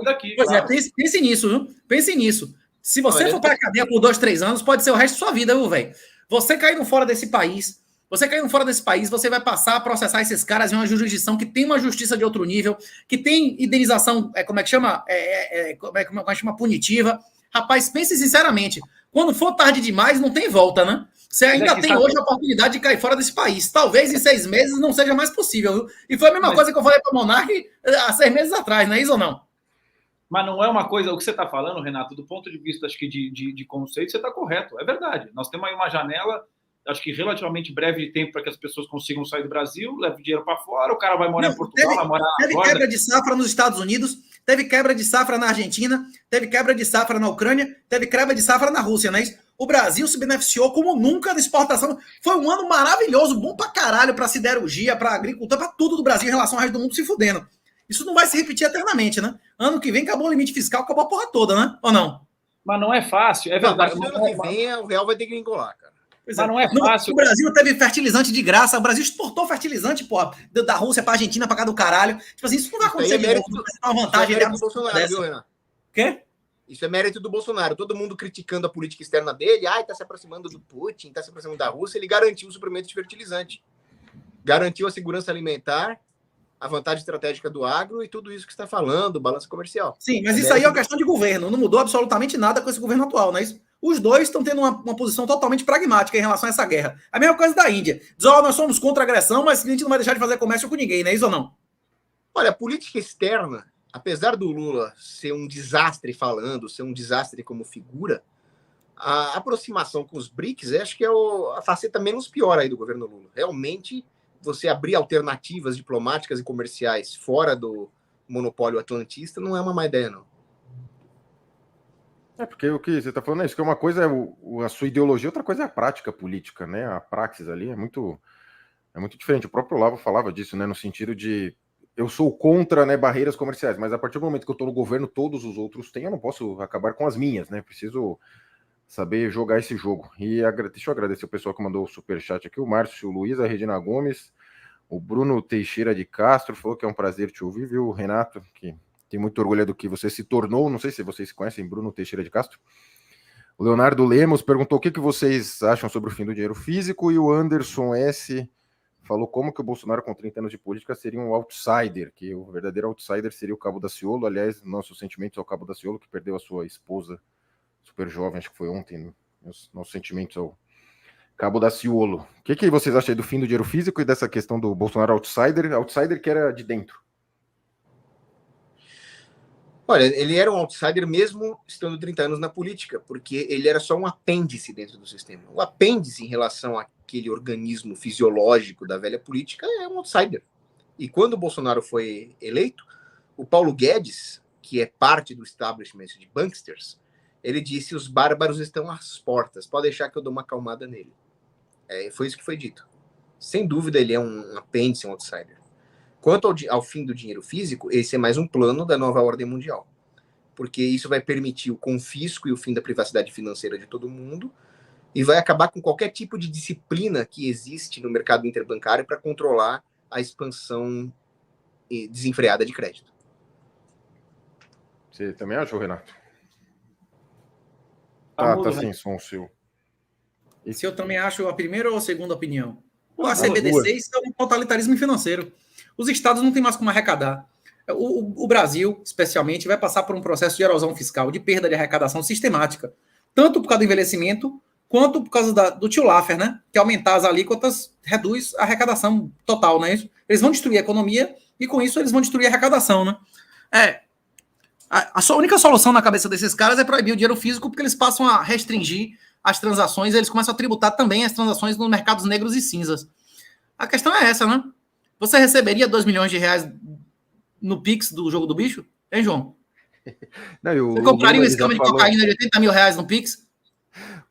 daqui. Pois claro. Pense nisso, viu? Pense nisso. Se você for para a cadeia por 2, 3 anos, pode ser o resto da sua vida, viu, velho? Você caindo fora desse país, você vai passar a processar esses caras em uma jurisdição que tem uma justiça de outro nível, que tem indenização, como é que chama? Como é que chama? Punitiva. Rapaz, pense sinceramente, quando for tarde demais, não tem volta, né? Você ainda tem hoje a oportunidade de cair fora desse país. Talvez em 6 meses não seja mais possível, viu? E foi a mesma coisa que eu falei para o Monark há 6 meses atrás, não é isso ou não? Mas não é uma coisa, o que você está falando, Renato, do ponto de vista, acho que de conceito, você está correto, é verdade. Nós temos aí uma janela, acho que relativamente breve de tempo para que as pessoas consigam sair do Brasil, leva o dinheiro para fora, o cara vai morar em Portugal, vai morar na Teve quebra de safra nos Estados Unidos, teve quebra de safra na Argentina, teve quebra de safra na Ucrânia, teve quebra de safra na Rússia, não é isso? O Brasil se beneficiou como nunca da exportação. Foi um ano maravilhoso, bom pra caralho, pra siderurgia, pra agricultura, pra tudo do Brasil em relação ao resto do mundo se fudendo. Isso não vai se repetir eternamente, né? Ano que vem acabou o limite fiscal, acabou a porra toda, né? Ou não? Mas não é fácil, é verdade. Não, ano que vem o real vai ter que engolar, cara. Mas não é fácil. O Brasil teve fertilizante de graça, o Brasil exportou fertilizante, porra, da Rússia pra Argentina, pra cá do caralho. Tipo assim, isso não vai acontecer de novo. Vai uma vantagem. Isso é mérito do Bolsonaro, viu, Renato? Quê? Isso é mérito do Bolsonaro. Todo mundo criticando a política externa dele. Ai, tá se aproximando do Putin, tá se aproximando da Rússia. Ele garantiu o suprimento de fertilizante. Garantiu a segurança alimentar, a vantagem estratégica do agro e tudo isso que você está falando, balança comercial. Sim, mas isso aí é uma questão de governo. Não mudou absolutamente nada com esse governo atual, não é isso? Os dois estão tendo uma posição totalmente pragmática em relação a essa guerra. A mesma coisa da Índia. Diz, nós somos contra a agressão, mas a gente não vai deixar de fazer comércio com ninguém, não é isso ou não? Olha, a política externa, apesar do Lula ser um desastre falando, ser um desastre como figura, a aproximação com os BRICS, acho que é a faceta menos pior aí do governo Lula. Realmente, você abrir alternativas diplomáticas e comerciais fora do monopólio atlantista não é uma má ideia, não. É, porque o que você está falando é isso, que uma coisa é a sua ideologia, outra coisa é a prática política, né? A praxis ali é muito diferente. O próprio Olavo falava disso, né? No sentido de eu sou contra, né, barreiras comerciais, mas a partir do momento que eu estou no governo, todos os outros têm, eu não posso acabar com as minhas, né? Preciso saber jogar esse jogo. E deixa eu agradecer o pessoal que mandou o superchat aqui, o Márcio Luiz, a Regina Gomes, o Bruno Teixeira de Castro, falou que é um prazer te ouvir, viu, Renato, que tem muito orgulho do que você se tornou, não sei se vocês conhecem Bruno Teixeira de Castro. O Leonardo Lemos perguntou o que vocês acham sobre o fim do dinheiro físico, e o Anderson S. falou como que o Bolsonaro com 30 anos de política seria um outsider, que o verdadeiro outsider seria o Cabo Daciolo. Aliás, nossos sentimentos ao Cabo Daciolo, que perdeu a sua esposa super jovem, acho que foi ontem, nossos sentimentos ao Cabo Daciolo. O que vocês acham aí do fim do dinheiro físico e dessa questão do Bolsonaro outsider que era de dentro? Olha, ele era um outsider mesmo estando 30 anos na política, porque ele era só um apêndice dentro do sistema. O apêndice em relação àquele organismo fisiológico da velha política é um outsider. E quando o Bolsonaro foi eleito, o Paulo Guedes, que é parte do establishment de banksters, ele disse: os bárbaros estão às portas, pode deixar que eu dou uma acalmada nele. Foi isso que foi dito. Sem dúvida, ele é um apêndice, um outsider. Quanto ao fim do dinheiro físico, esse é mais um plano da nova ordem mundial. Porque isso vai permitir o confisco e o fim da privacidade financeira de todo mundo e vai acabar com qualquer tipo de disciplina que existe no mercado interbancário para controlar a expansão desenfreada de crédito. Você também achou, Renato? Tá sem som seu. Se eu também acho a primeira ou a segunda opinião. O ACBDC, isso é um totalitarismo financeiro. Os estados não têm mais como arrecadar. O Brasil, especialmente, vai passar por um processo de erosão fiscal, de perda de arrecadação sistemática, tanto por causa do envelhecimento, quanto por causa do tio Laffer, né? Que aumentar as alíquotas reduz a arrecadação total, né? Eles vão destruir a economia e, com isso, eles vão destruir a arrecadação, né? A única solução na cabeça desses caras é proibir o dinheiro físico, porque eles passam a restringir as transações, eles começam a tributar também as transações nos mercados negros e cinzas. A questão é essa, né? Você receberia 2 milhões de reais no Pix do Jogo do Bicho? Hein, João? Não, você compraria um esquema de cocaína de 80 mil reais no Pix?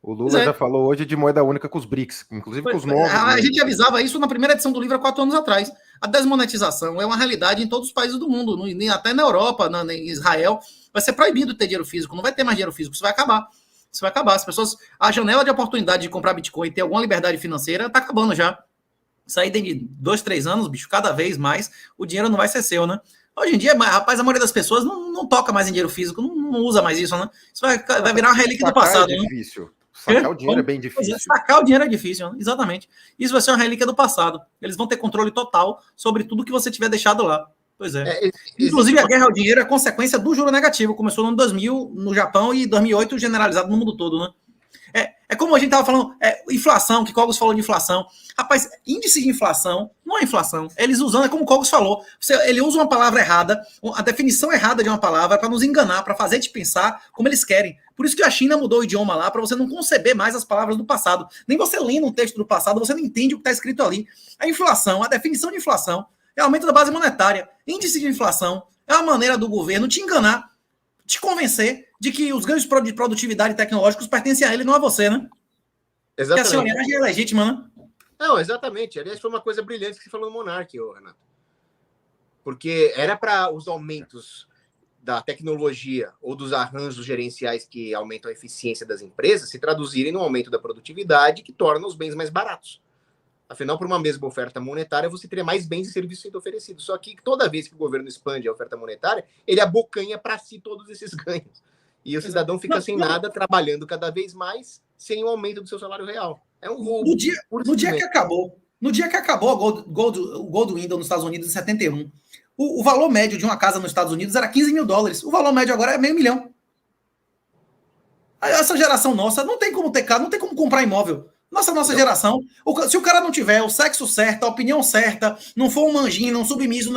O Lula já falou hoje de moeda única com os BRICS, inclusive com os novos. A gente avisava isso na primeira edição do livro há 4 anos atrás. A desmonetização é uma realidade em todos os países do mundo, até na Europa, em Israel. Vai ser proibido ter dinheiro físico, não vai ter mais dinheiro físico, isso vai acabar. Isso vai acabar. As pessoas, a janela de oportunidade de comprar Bitcoin e ter alguma liberdade financeira está acabando já. Isso aí tem de 2, 3 anos, bicho, cada vez mais, o dinheiro não vai ser seu, né? Hoje em dia, rapaz, a maioria das pessoas não toca mais em dinheiro físico, não usa mais isso, né? Isso vai virar uma relíquia do passado. É difícil. Sacar o dinheiro é bem difícil. Sacar o dinheiro é difícil, né? Exatamente. Isso vai ser uma relíquia do passado. Eles vão ter controle total sobre tudo que você tiver deixado lá. Pois é. Inclusive, a guerra ao dinheiro é consequência do juro negativo. Começou no ano 2000 no Japão e 2008 generalizado no mundo todo, né? É como a gente estava falando, inflação, que Cogos falou de inflação. Rapaz, índice de inflação não é inflação. Eles usando, é como o Cogos falou, ele usa uma palavra errada, a definição errada de uma palavra para nos enganar, para fazer te pensar como eles querem. Por isso que a China mudou o idioma lá, para você não conceber mais as palavras do passado. Nem você lendo um texto do passado, você não entende o que está escrito ali. A inflação, a definição de inflação é aumento da base monetária. Índice de inflação é a maneira do governo te enganar, te convencer de que os ganhos de produtividade tecnológicos pertencem a ele, não a você, né? Exatamente. Que a senhora é legítima, né? Não, exatamente. Aliás, foi uma coisa brilhante que você falou no Monark, Renato. Porque era para os aumentos da tecnologia ou dos arranjos gerenciais que aumentam a eficiência das empresas se traduzirem no aumento da produtividade que torna os bens mais baratos. Afinal, por uma mesma oferta monetária, você teria mais bens e serviços sendo oferecidos. Só que toda vez que o governo expande a oferta monetária, ele abocanha para si todos esses ganhos. E o cidadão fica sem nada, trabalhando cada vez mais, sem o aumento do seu salário real. É um roubo. No dia que acabou o Gold Window nos Estados Unidos em 71, o valor médio de uma casa nos Estados Unidos era $15 mil. O valor médio agora é $500 mil. Essa geração nossa não tem como ter casa, não tem como comprar imóvel. Nossa geração, se o cara não tiver o sexo certo, a opinião certa, não for um manjinho, não submisso,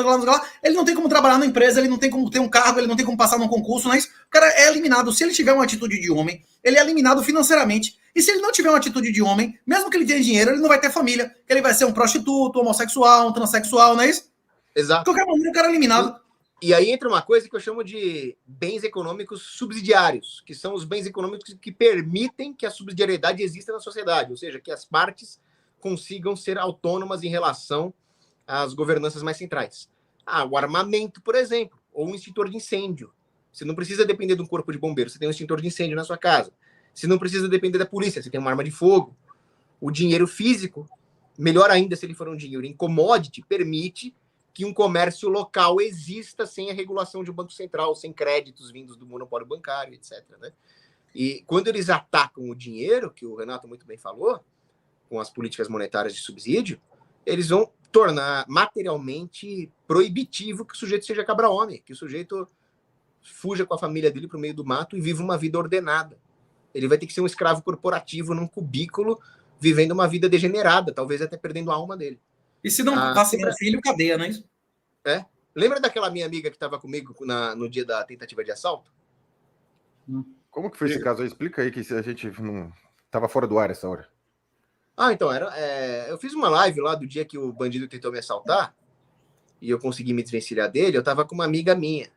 ele não tem como trabalhar na empresa, ele não tem como ter um cargo, ele não tem como passar num concurso, não é isso? O cara é eliminado. Se ele tiver uma atitude de homem, ele é eliminado financeiramente. E se ele não tiver uma atitude de homem, mesmo que ele tenha dinheiro, ele não vai ter família. Ele vai ser um prostituto, homossexual, um transexual, não é isso? Exato. De qualquer maneira, o cara é eliminado. E aí entra uma coisa que eu chamo de bens econômicos subsidiários, que são os bens econômicos que permitem que a subsidiariedade exista na sociedade, ou seja, que as partes consigam ser autônomas em relação às governanças mais centrais. O armamento, por exemplo, ou um extintor de incêndio. Você não precisa depender de um corpo de bombeiros, você tem um extintor de incêndio na sua casa. Você não precisa depender da polícia, você tem uma arma de fogo. O dinheiro físico, melhor ainda se ele for um dinheiro em commodity, permite que um comércio local exista sem a regulação de um banco central, sem créditos vindos do monopólio bancário, etc. Né? E quando eles atacam o dinheiro, que o Renato muito bem falou, com as políticas monetárias de subsídio, eles vão tornar materialmente proibitivo que o sujeito seja cabra-homem, que o sujeito fuja com a família dele para o meio do mato e viva uma vida ordenada. Ele vai ter que ser um escravo corporativo num cubículo, vivendo uma vida degenerada, talvez até perdendo a alma dele. E se não vacinar filho, cadeia, não é isso? Lembra daquela minha amiga que estava comigo no dia da tentativa de assalto? Como que foi esse caso aí? Explica aí, que a gente não estava fora do ar essa hora. Então, eu fiz uma live lá do dia que o bandido tentou me assaltar e eu consegui me desvencilhar dele. Eu estava com uma amiga minha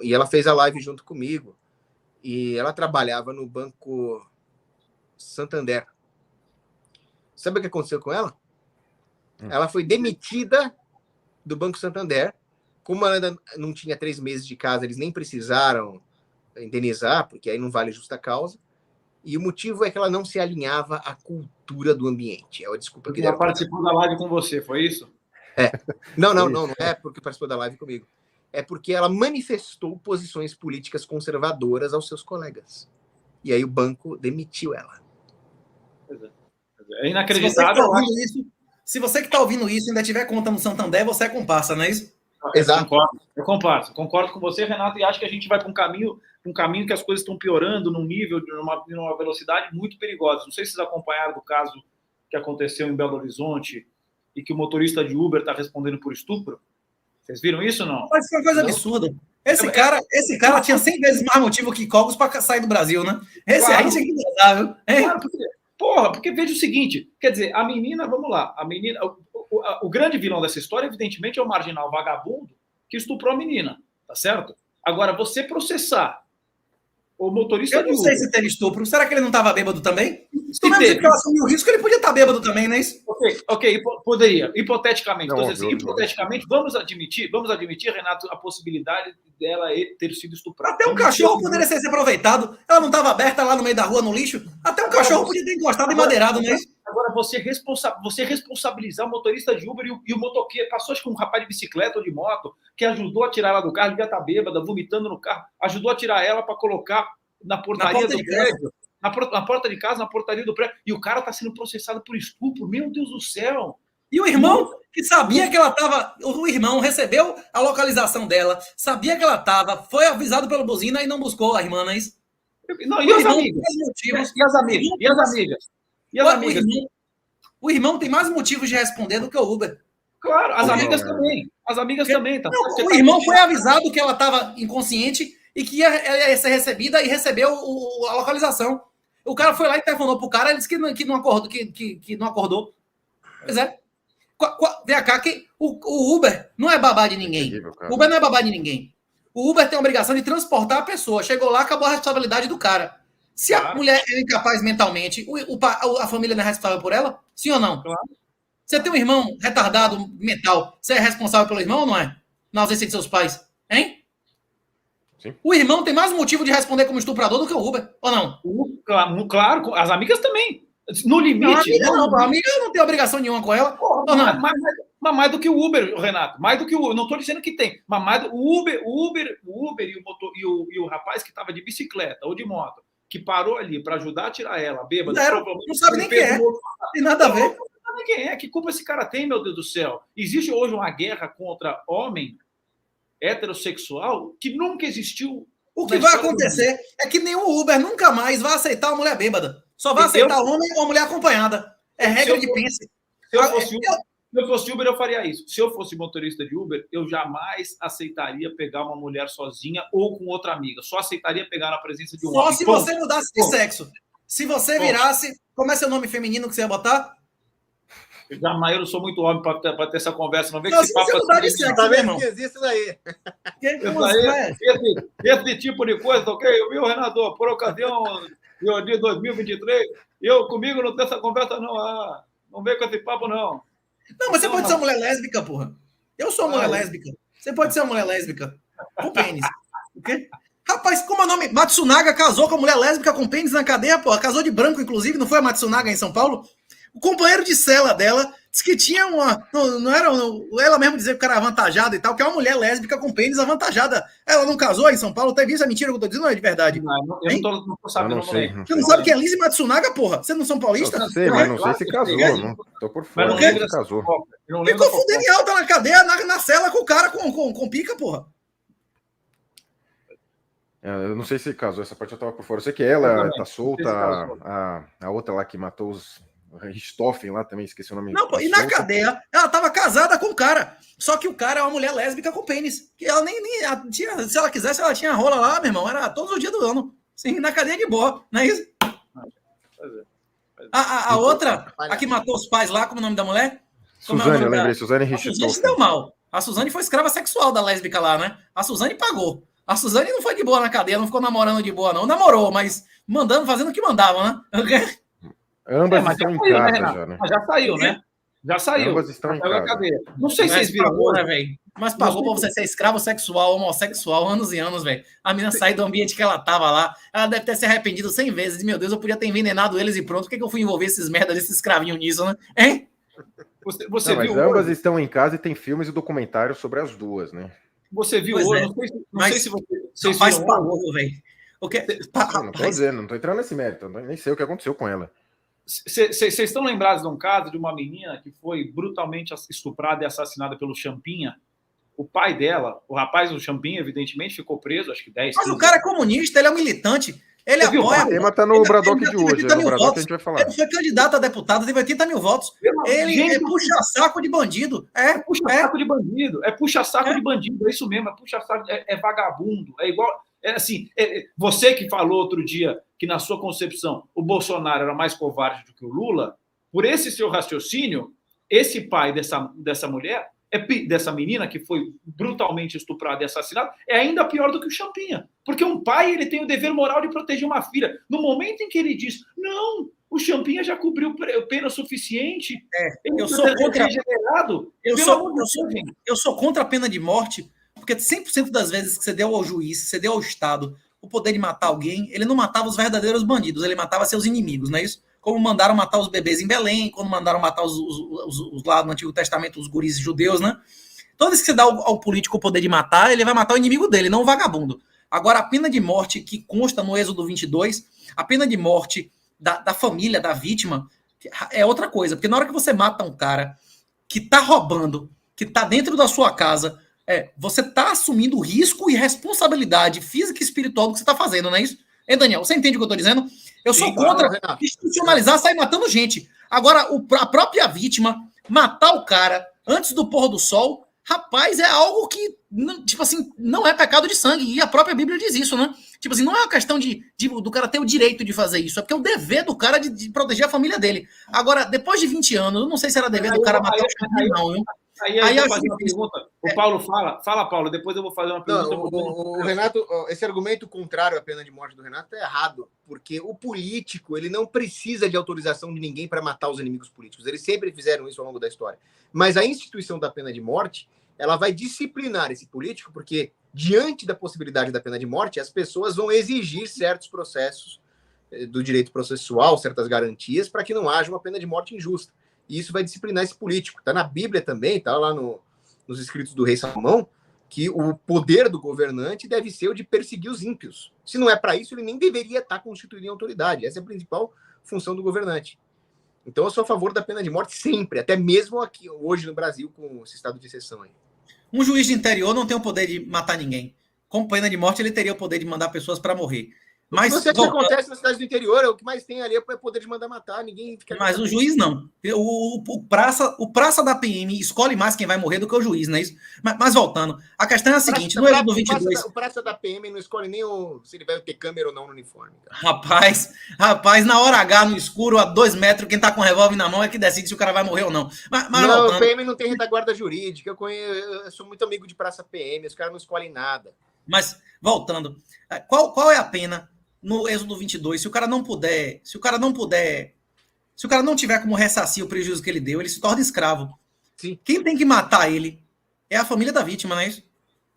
e ela fez a live junto comigo e ela trabalhava no Banco Santander. Sabe o que aconteceu com ela? Ela foi demitida do Banco Santander. Como ela ainda não tinha 3 meses de casa, eles nem precisaram indenizar, porque aí não vale justa causa. E o motivo é que ela não se alinhava à cultura do ambiente. É a desculpa que ela participou da live com você, foi isso? Não é porque participou da live comigo. É porque ela manifestou posições políticas conservadoras aos seus colegas. E aí o banco demitiu ela. É inacreditável. Se você que está ouvindo isso ainda tiver conta no Santander, você é comparsa, não é isso? Exato. Eu concordo com você, Renato, e acho que a gente vai para um caminho que as coisas estão piorando num nível, numa velocidade muito perigosa. Não sei se vocês acompanharam do caso que aconteceu em Belo Horizonte e que o motorista de Uber está respondendo por estupro. Vocês viram isso ou não? Mas foi uma coisa absurda. Esse cara tinha 100 vezes mais motivo que Cogos para sair do Brasil, né? Esse aí tinha que mudar, viu? Claro, porque veja o seguinte, quer dizer, a menina, vamos lá, o grande vilão dessa história, evidentemente, é o marginal vagabundo que estuprou a menina, tá certo? Agora, você processar o motorista de Uber... Eu não sei se teve estupro. Será que ele não estava bêbado também? Se teve. Que ela assumiu o risco, ele podia estar bêbado também, não é isso? Ok, poderia. Hipoteticamente. Não, então, hipoteticamente, vamos admitir, Renato, a possibilidade dela ter sido estuprada. Até um cachorro poderia ser aproveitado. Ela não estava aberta lá no meio da rua, no lixo. Até um cachorro podia ter encostado e madeirado, não é isso? Agora, você responsabilizar o motorista de Uber e o motoqueiro. Passou, acho que um rapaz de bicicleta ou de moto, que ajudou a tirar ela do carro, devia estar bêbada, vomitando no carro, ajudou a tirar ela para colocar na portaria do prédio, na porta de casa, na portaria do prédio, e o cara está sendo processado por estupro. Meu Deus do céu! E o irmão, que sabia que ela estava... O irmão recebeu a localização dela, sabia que ela estava, foi avisado pelo buzina e não buscou a irmã, não é isso? Não, e as amigas? E as amigas? E as amigas? E as amigas? O irmão tem mais motivos de responder do que o Uber. Claro, as amigas também. As amigas também. Tá? Não, o irmão foi avisado que ela estava inconsciente e que ia ser recebida e recebeu a localização. O cara foi lá e telefonou pro cara, ele disse que não acordou. Que não acordou. Pois é. Vem cá, que o Uber não é babá de ninguém. O Uber não é babá de ninguém. O Uber tem a obrigação de transportar a pessoa. Chegou lá, acabou a responsabilidade do cara. Se a mulher é incapaz mentalmente, a família não é responsável por ela? Sim ou não? Claro. Você tem um irmão retardado mental, você é responsável pelo irmão ou não é? Na ausência de seus pais? Hein? Sim. O irmão tem mais motivo de responder como estuprador do que o Uber, ou não? Claro, as amigas também. No limite. A amiga não tem obrigação nenhuma com ela. Porra, ou não? Mas mais do que o Uber, Renato. Mais do que o Uber. Não estou dizendo que tem. Mas mais o Uber e o rapaz que estava de bicicleta ou de moto, que parou ali para ajudar a tirar ela, bêbado. Não sabe nem quem é. Tem nada a ver. Não sabe quem é. Que culpa esse cara tem, meu Deus do céu? Existe hoje uma guerra contra homem heterossexual que nunca existiu. O que vai acontecer é que nenhum Uber nunca mais vai aceitar uma mulher bêbada. Só vai aceitar homem ou mulher acompanhada. É regra de pense. Se eu fosse Uber, eu faria isso. Se eu fosse motorista de Uber, eu jamais aceitaria pegar uma mulher sozinha ou com outra amiga. Só aceitaria pegar na presença de um homem. Só se você mudasse de sexo. Se você virasse... Como é seu nome feminino que você ia botar? Jamais, eu não sou muito homem para ter essa conversa. Não vê que Não, esse papo mudar de sexo, Tá meu vendo irmão. que existe isso aí? Esse tipo de coisa, ok? Viu, Renato? Por ocasião de 2023, comigo não tem essa conversa, não. Não vem com esse papo, não. Não, mas você pode ser uma mulher lésbica, porra. Eu sou uma mulher lésbica. Você pode ser uma mulher lésbica com pênis. Okay? Rapaz, como é o nome? Matsunaga casou com a mulher lésbica com pênis na cadeia, porra. Casou de branco, inclusive. Não foi a Matsunaga em São Paulo? O companheiro de cela dela disse que tinha uma... Não era... Ela mesmo dizia que o cara era avantajado e tal, que é uma mulher lésbica com pênis avantajada. Ela não casou em São Paulo? Teve isso? É mentira que eu tô dizendo ou é de verdade? Eu não tô sabendo. Não sei. Você não sabe quem é Lizzie Matsunaga, porra? Você não são paulista? Eu sei, mas não sei se casou. Não tô por fora. Não Não se casou. Ficou fudendo em alta na cadeia, na cela com o cara com pica, porra. Eu não sei se casou, essa parte eu tava por fora. Eu sei que ela tá solta, a outra lá que matou os Richthofen lá também, esqueci o nome. Não, pô, e na cadeia, ela tava casada com o cara. Só que o cara é uma mulher lésbica com pênis. Que ela nem tinha, se ela quisesse, ela tinha rola lá, meu irmão. Era todos os dias do ano. Sim, na cadeia de boa, não é isso? A outra, a que matou os pais lá, como é o nome da mulher? Suzane, eu lembrei, Suzane Richthofen. A Suzane se Richthofen. deu mal. A Suzane foi escrava sexual da lésbica lá, né? A Suzane pagou. A Suzane não foi de boa na cadeia, não ficou namorando de boa, não. Namorou, mas mandando, fazendo o que mandava, né? Ambas estão em casa já, né? Mas já saiu, né? Já saiu. Ambas estão em casa. Não sei se vocês viram. Pagou, né, velho? Mas pagou pra você ser escravo sexual, homossexual, anos e anos, velho. A menina sair do ambiente que ela tava lá, ela deve ter se arrependido 100 vezes. Meu Deus, eu podia ter envenenado eles e pronto. Por que eu fui envolver esses merdas, esses escravinhos nisso, né? Hein? Você Não, viu mas ambas hoje? estão em casa e tem filmes e documentários sobre as duas, né? Você viu Pois hoje? é. Não sei se vocês Rapaz, viram. pagou, velho. O que? Eu não tô dizendo, não tô entrando nesse mérito, nem sei o que aconteceu com ela. Vocês estão lembrados de um caso de uma menina que foi brutalmente estuprada e assassinada pelo Champinha? O pai dela, o rapaz do Champinha, evidentemente, ficou preso, acho que 10 Mas o cara é comunista, ele é um militante. Ele apoia. O tema tá no Braddock de hoje, é no Braddock que a gente vai falar. Ele foi candidato a deputado, teve 80 mil votos. Ele puxa saco de bandido. É puxa-saco de bandido. É puxa-saco de bandido. É isso mesmo. É puxa-saco. É vagabundo. É igual. É assim. Você que falou outro dia que, na sua concepção, o Bolsonaro era mais covarde do que o Lula, por esse seu raciocínio, esse pai dessa mulher, dessa menina que foi brutalmente estuprada e assassinada, é ainda pior do que o Champinha. Porque um pai, ele tem o dever moral de proteger uma filha. No momento em que ele diz, não, o Champinha já cobriu pena suficiente. Eu sou contra... Eu sou contra a pena de morte, porque 100% das vezes que você deu ao juiz, você deu ao Estado o poder de matar alguém, ele não matava os verdadeiros bandidos, ele matava seus inimigos, não é isso? como mandaram matar os bebês em Belém, quando mandaram matar os lá no Antigo Testamento, os guris judeus, né? Toda vez que você dá ao político o poder de matar, ele vai matar o inimigo dele, não o vagabundo. Agora, a pena de morte que consta no Êxodo 22, a pena de morte da família, da vítima, é outra coisa. Porque na hora que você mata um cara que tá roubando, que tá dentro da sua casa, você tá assumindo risco e responsabilidade física e espiritual do que você tá fazendo, não é isso? Hein, Daniel, você entende o que eu tô dizendo? Eu sou contra institucionalizar, sair matando gente. Agora, a própria vítima matar o cara antes do pôr do sol, rapaz, é algo que, tipo assim, não é pecado de sangue. E a própria Bíblia diz isso, né? Tipo assim, não é uma questão do cara ter o direito de fazer isso, é porque é o dever do cara de proteger a família dele. Agora, depois de 20 anos, eu não sei se era dever do cara matar o Champinha, não, viu? Aí eu vou fazer uma pergunta. O Paulo fala, Paulo, depois eu vou fazer uma pergunta. Não, o Renato, esse argumento contrário à pena de morte do Renato é errado, porque o político, ele não precisa de autorização de ninguém para matar os inimigos políticos. Eles sempre fizeram isso ao longo da história. Mas a instituição da pena de morte, ela vai disciplinar esse político, porque diante da possibilidade da pena de morte, as pessoas vão exigir certos processos do direito processual, certas garantias, para que não haja uma pena de morte injusta. E isso vai disciplinar esse político. Está na Bíblia também, está lá nos escritos do rei Salomão, que o poder do governante deve ser o de perseguir os ímpios. Se não é para isso, ele nem deveria estar constituído em autoridade. Essa é a principal função do governante. Então, eu sou a favor da pena de morte sempre, até mesmo aqui, hoje no Brasil, com esse estado de exceção aí. Um juiz de interior não tem o poder de matar ninguém. Com pena de morte, ele teria o poder de mandar pessoas para morrer. Mas você acha que acontece nas cidades do interior, o que mais tem ali é poder de mandar matar, ninguém fica... Mas o juiz não. O praça da PM escolhe mais quem vai morrer do que o juiz, não é isso? Mas voltando, a questão é a seguinte, no Êxodo 22... O praça da PM não escolhe nem se ele vai ter câmera ou não no uniforme. Cara. Rapaz, na hora H, no escuro, a 2 metros, quem tá com revólver na mão é que decide se o cara vai morrer ou não. Mas não, voltando... o PM não tem retaguarda jurídica, eu sou muito amigo de praça PM, os caras não escolhem nada. Mas, voltando, qual é a pena no Êxodo 22, se o cara não tiver como ressarcir o prejuízo que ele deu, ele se torna escravo. Sim. Quem tem que matar ele é a família da vítima, não é isso?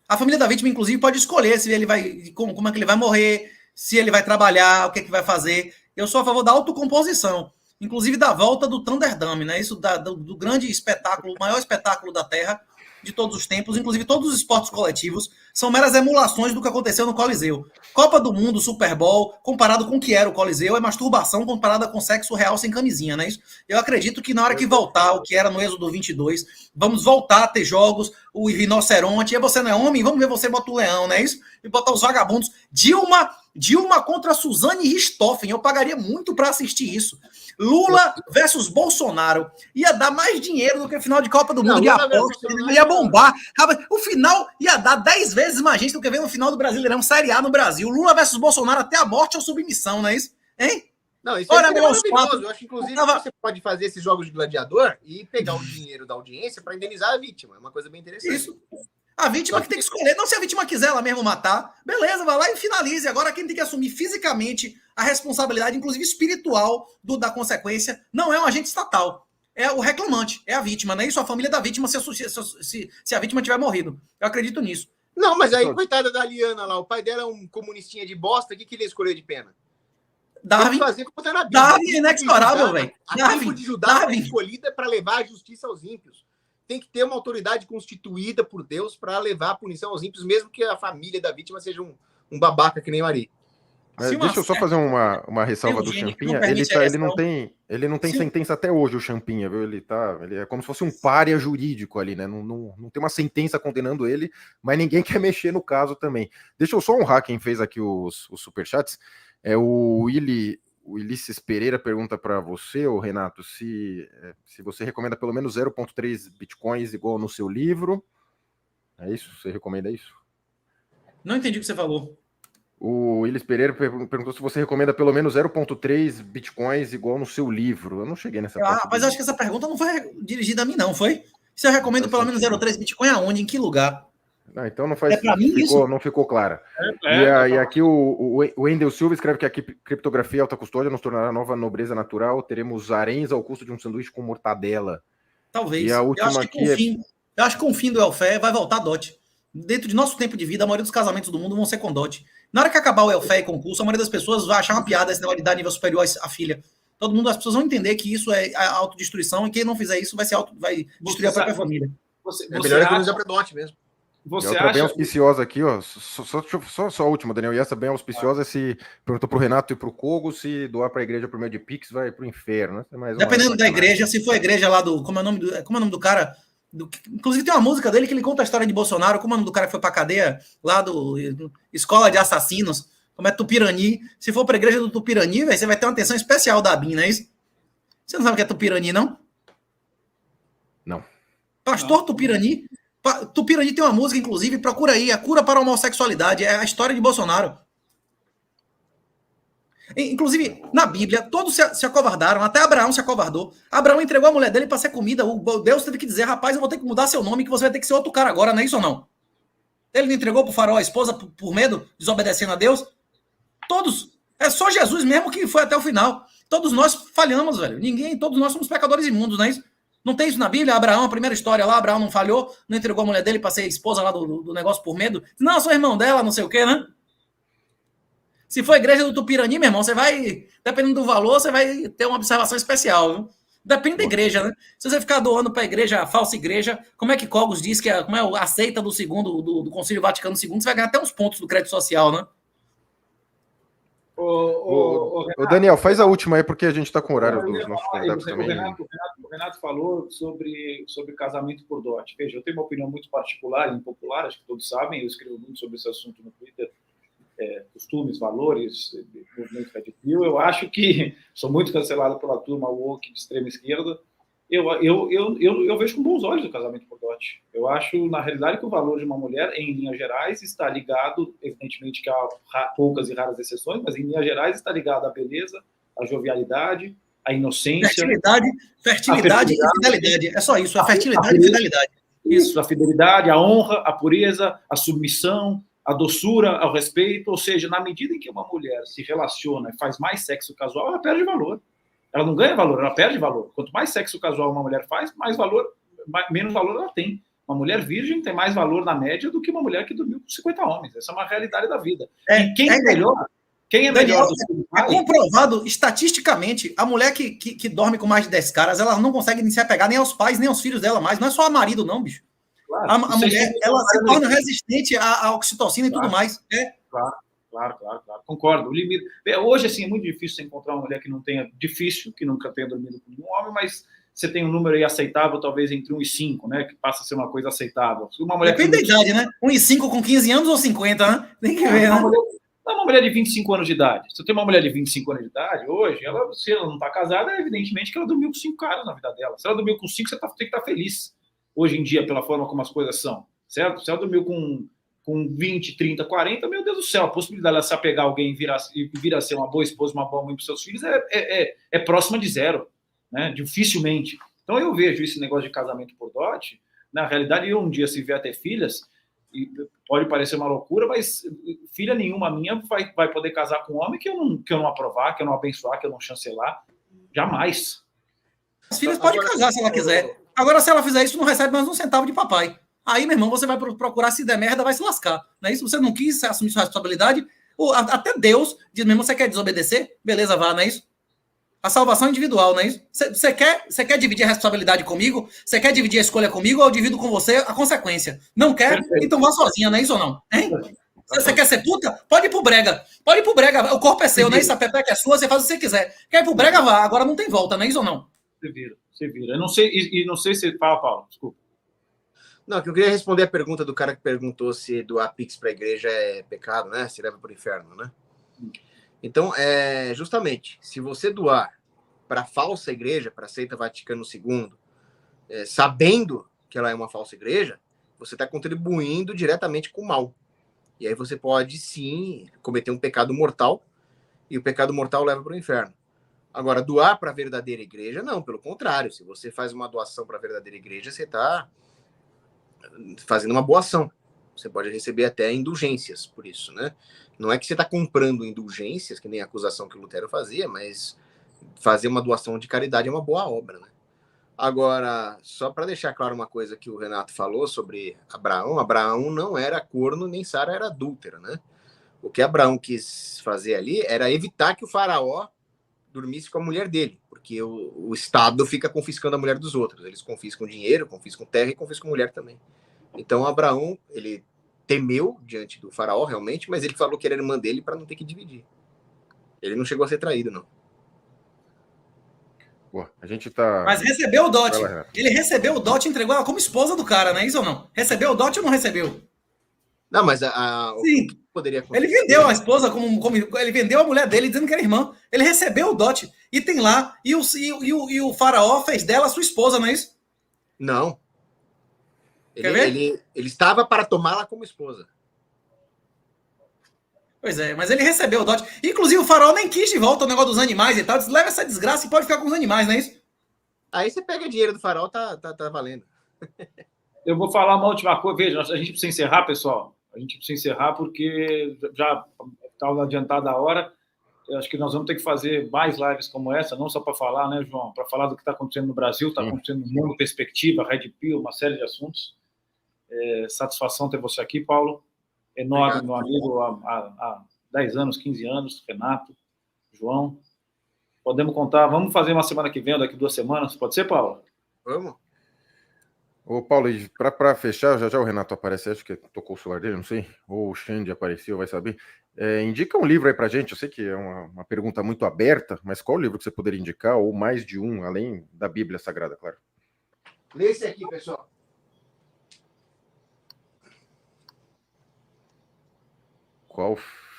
A família da vítima, inclusive, pode escolher se ele vai, como é que ele vai morrer, se ele vai trabalhar, o que é que vai fazer. Eu sou a favor da autocomposição, inclusive da volta do Thunderdome, né? Isso do grande espetáculo, o maior espetáculo da Terra de todos os tempos, inclusive todos os esportes coletivos, são meras emulações do que aconteceu no Coliseu. Copa do Mundo, Super Bowl, comparado com o que era o Coliseu, é masturbação comparada com sexo real sem camisinha, não é isso? Eu acredito que na hora que voltar o que era no Êxodo 22, vamos voltar a ter jogos, o rinoceronte, e você não é homem, vamos ver você bota o leão, não é isso? E botar os vagabundos. Dilma contra Suzane Richthofen, eu pagaria muito para assistir isso. Lula versus Bolsonaro, ia dar mais dinheiro do que o final de Copa do Mundo de aposta, ia bombar. O final ia dar 10 vezes mais gente do que vem no final do Brasileirão, Série A no Brasil. Lula versus Bolsonaro até a morte ou submissão, não é isso? Hein? Não, isso é maravilhoso. Eu acho, inclusive, que você pode fazer esses jogos de gladiador e pegar o dinheiro da audiência para indenizar a vítima. É uma coisa bem interessante. Isso. A vítima que tem que escolher. Não, se a vítima quiser ela mesmo matar, beleza, vai lá e finalize. Agora quem tem que assumir fisicamente a responsabilidade, inclusive espiritual, da consequência, não é um agente estatal. É o reclamante, é a vítima, não é isso? A família da vítima se a vítima tiver morrido. Eu acredito nisso. Não, mas aí, coitada da Liana lá, o pai dela é um comunistinha de bosta, o que ele escolheu de pena? Darwin. Darwin é inexorável, velho. A tribo de Judá foi escolhida para levar a justiça aos ímpios. Tem que ter uma autoridade constituída por Deus para levar a punição aos ímpios, mesmo que a família da vítima seja um babaca que nem o Ari. Deixa eu só fazer uma ressalva do Champinha. Ele não tem sentença até hoje, o Champinha, viu? Ele é como se fosse um pária jurídico ali, né? Não tem uma sentença condenando ele, mas ninguém quer mexer no caso também. Deixa eu só honrar quem fez aqui os superchats. O Ulisses Pereira pergunta para você, ô Renato, se você recomenda pelo menos 0,3 bitcoins igual no seu livro. É isso? Você recomenda isso? Não entendi o que você falou. O Willis Pereira perguntou se você recomenda pelo menos 0,3 bitcoins igual no seu livro. Eu não cheguei nessa parte. Mas eu acho que essa pergunta não foi dirigida a mim, não, foi? Se eu recomendo pelo menos 0,3 bitcoin aonde? Em que lugar? Não, então não faz não ficou clara. E aqui o Wendel Silva escreve que a criptografia alta custódia nos tornará nova nobreza natural. Teremos haréns ao custo de um sanduíche com mortadela. Talvez. E a última eu acho que com o fim do welfare vai voltar a DOT. Dentro de nosso tempo de vida, a maioria dos casamentos do mundo vão ser com DOT. Na hora que acabar o welfare e concurso, a maioria das pessoas vai achar uma piada esse negócio de dar nível superior à filha. Todo mundo, as pessoas vão entender que isso é a autodestruição e quem não fizer isso vai destruir a própria família. É melhor economizar para dote mesmo. Você outra bem auspiciosa aqui, ó. Só a última, Daniel. E essa bem auspiciosa se perguntou pro Renato e pro Kogo se doar para a igreja por meio de Pix vai pro inferno, né? Mais dependendo da igreja, se for a igreja lá do. Como é o nome do cara? Inclusive tem uma música dele que ele conta a história de Bolsonaro. Como é o nome do cara que foi pra cadeia lá do Escola de Assassinos? Como é Tupirani? Se for pra igreja do Tupirani, véio, você vai ter uma atenção especial da ABIN, não é isso? Você não sabe o que é Tupirani, não? Não. Pastor Tupirani. Tupirani tem uma música, inclusive, procura aí, A Cura para a Homossexualidade, é a história de Bolsonaro. Inclusive, na Bíblia, todos se acovardaram, até Abraão se acovardou. Abraão entregou a mulher dele para ser comida, Deus teve que dizer, rapaz, eu vou ter que mudar seu nome, que você vai ter que ser outro cara agora, não é isso ou não? Ele não entregou para o faraó a esposa por medo, desobedecendo a Deus? Todos, é só Jesus mesmo que foi até o final. Todos nós falhamos, velho, todos nós somos pecadores imundos, não é isso? Não tem isso na Bíblia? Abraão, a primeira história lá, Abraão não falhou, não entregou a mulher dele para ser esposa lá do negócio por medo. Não, sou irmão dela, não sei o quê, né? Se for a igreja do Tupirani, meu irmão, você vai, dependendo do valor, você vai ter uma observação especial, viu? Depende da igreja, né? Se você ficar doando para a igreja, a falsa igreja, como é que Cogos diz que como é a seita do Concílio Vaticano II, você vai ganhar até uns pontos do crédito social, né? Ô, Daniel, faz a última aí, porque a gente está com o horário dos nossos convidados também. O Renato falou sobre casamento por dote. Veja, eu tenho uma opinião muito particular e impopular, acho que todos sabem, eu escrevo muito sobre esse assunto no Twitter, costumes, valores, movimento Red Pill. Eu acho que sou muito cancelado pela turma woke de extrema esquerda. Eu vejo com bons olhos o casamento por dote. Eu acho, na realidade, que o valor de uma mulher, em linhas gerais, está ligado, evidentemente que há poucas e raras exceções, mas em linhas gerais está ligado à beleza, à jovialidade, à inocência. Fertilidade e fidelidade. É só isso, a fertilidade e fidelidade. Isso, a fidelidade, a honra, a pureza, a submissão, a doçura, ao respeito. Ou seja, na medida em que uma mulher se relaciona e faz mais sexo casual, ela perde valor. Ela não ganha valor, ela perde valor. Quanto mais sexo casual uma mulher faz, menos valor ela tem. Uma mulher virgem tem mais valor na média do que uma mulher que dormiu com 50 homens. Essa é uma realidade da vida. E quem é melhor? Quem é melhor? É comprovado estatisticamente, a mulher que dorme com mais de 10 caras, ela não consegue nem se apegar nem aos pais, nem aos filhos dela mais. Não é só a marido, não, bicho. Claro, a mulher, ela se torna resistente à oxitocina e tudo mais. Claro. Concordo. O limite... Hoje, assim, é muito difícil você encontrar uma mulher que não tenha... Difícil, que nunca tenha dormido com nenhum homem, mas você tem um número aí aceitável, talvez entre 1 e 5, né? Que passa a ser uma coisa aceitável. Uma mulher depende da idade, né? 1 e 5 com 15 anos ou 50, né? Tem que ver, né? Uma mulher de 25 anos de idade. Se eu tenho uma mulher de 25 anos de idade, hoje, se ela não está casada, é evidentemente que ela dormiu com 5 caras na vida dela. Se ela dormiu com 5, você tem que estar feliz. Hoje em dia, pela forma como as coisas são. Certo? Se ela dormiu com 20, 30, 40, meu Deus do céu, a possibilidade de ela se apegar a alguém e vir a ser uma boa esposa, uma boa mãe para os seus filhos é próxima de zero, né? Dificilmente. Então eu vejo esse negócio de casamento por dote, na realidade, eu um dia se vier a ter filhas, e pode parecer uma loucura, mas filha nenhuma minha vai poder casar com um homem que eu não aprovar, que eu não abençoar, que eu não chancelar, jamais. As filhas podem casar se ela quiser. Agora, se ela fizer isso, não recebe mais um centavo de papai. Aí, meu irmão, você vai procurar, se der merda, vai se lascar. Não é isso? Você não quis assumir sua responsabilidade. Até Deus diz mesmo, você quer desobedecer? Beleza, vá, não é isso? A salvação é individual, não é isso? Você quer dividir a responsabilidade comigo? Você quer dividir a escolha comigo? Ou eu divido com você a consequência? Não quer? Perfeito. Então vá sozinha, não é isso ou não? Hein? Você quer ser puta? Pode ir pro brega. Pode ir pro brega. O corpo é seu, não é isso? A pepeca é sua, você faz o que você quiser. Quer ir pro brega, vá. Agora não tem volta, não é isso ou não? Você vira. Eu não sei se... Fala, Paulo, desculpa. Não, que eu queria responder a pergunta do cara que perguntou se doar Pix para a igreja é pecado, né? Se leva para o inferno, né? Então, justamente, se você doar para a falsa igreja, para a seita Vaticano II, sabendo que ela é uma falsa igreja, você está contribuindo diretamente com o mal. E aí você pode, sim, cometer um pecado mortal, e o pecado mortal leva para o inferno. Agora, doar para a verdadeira igreja, não, pelo contrário. Se você faz uma doação para a verdadeira igreja, você está fazendo uma boa ação. Você pode receber até indulgências por isso, né? Não é que você está comprando indulgências, que nem a acusação que o Lutero fazia, mas fazer uma doação de caridade é uma boa obra, né? Agora, só para deixar claro uma coisa que o Renato falou sobre Abraão não era corno, nem Sara era adúltera, né? O que Abraão quis fazer ali era evitar que o faraó dormisse com a mulher dele, porque o Estado fica confiscando a mulher dos outros. Eles confiscam dinheiro, confiscam terra e confiscam mulher também. Então, Abraão, ele temeu diante do faraó, realmente, mas ele falou que era irmã dele para não ter que dividir. Ele não chegou a ser traído, não. Pô, a gente tá... Mas recebeu o dote. Vai lá, Renato. Ele recebeu o dote e entregou ela como esposa do cara, não é isso ou não? Recebeu o dote ou não recebeu? Não, mas Sim. o que poderia acontecer? Ele vendeu a esposa como ele vendeu a mulher dele dizendo que era irmã. Ele recebeu o dote e tem lá, e o faraó fez dela sua esposa, não é isso? Não. Quer ver? Ele estava para tomá-la como esposa. Pois é, mas ele recebeu o dote. Inclusive, o faraó nem quis de volta o negócio dos animais e tal. Disse, leva essa desgraça e pode ficar com os animais, não é isso? Aí você pega dinheiro do faraó, tá valendo. Eu vou falar uma última coisa. Veja, a gente precisa encerrar, pessoal. A gente precisa encerrar porque já está adiantada a hora. Eu acho que nós vamos ter que fazer mais lives como essa, não só para falar, né, João? Para falar do que está acontecendo no Brasil, está acontecendo no mundo, perspectiva, Red Pill, uma série de assuntos. Satisfação ter você aqui, Paulo. Enorme, meu amigo, há 10 anos, 15 anos, Renato, João. Podemos contar, vamos fazer uma semana que vem, ou daqui 2 semanas, pode ser, Paulo? Vamos. Ô, Paulo, para fechar, já o Renato aparece, acho que tocou o celular dele, não sei, ou o Xande apareceu, vai saber. Indica um livro aí pra gente, eu sei que é uma pergunta muito aberta, mas qual livro que você poderia indicar, ou mais de um, além da Bíblia Sagrada, claro. Lê esse aqui, pessoal. Qual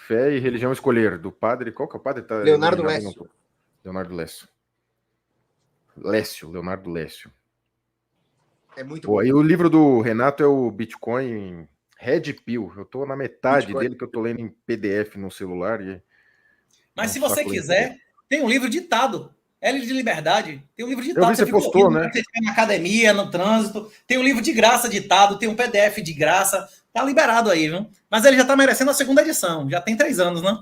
fé e religião escolher? Do padre, qual que é o padre? Tá, Leonardo Lécio. Leonardo Lécio. Leonardo Lécio. É muito bom. E o livro do Renato é o Bitcoin Red Pill. Eu tô na metade dele, que eu tô lendo em PDF no celular. Mas se você quiser, tem um livro ditado. L de Liberdade. Tem um livro ditado. Eu vi, você postou, né? Você estiver na academia, no trânsito. Tem um livro de graça ditado, tem um PDF de graça. Tá liberado aí, viu? Mas ele já tá merecendo a 2ª edição. Já tem 3 anos, né?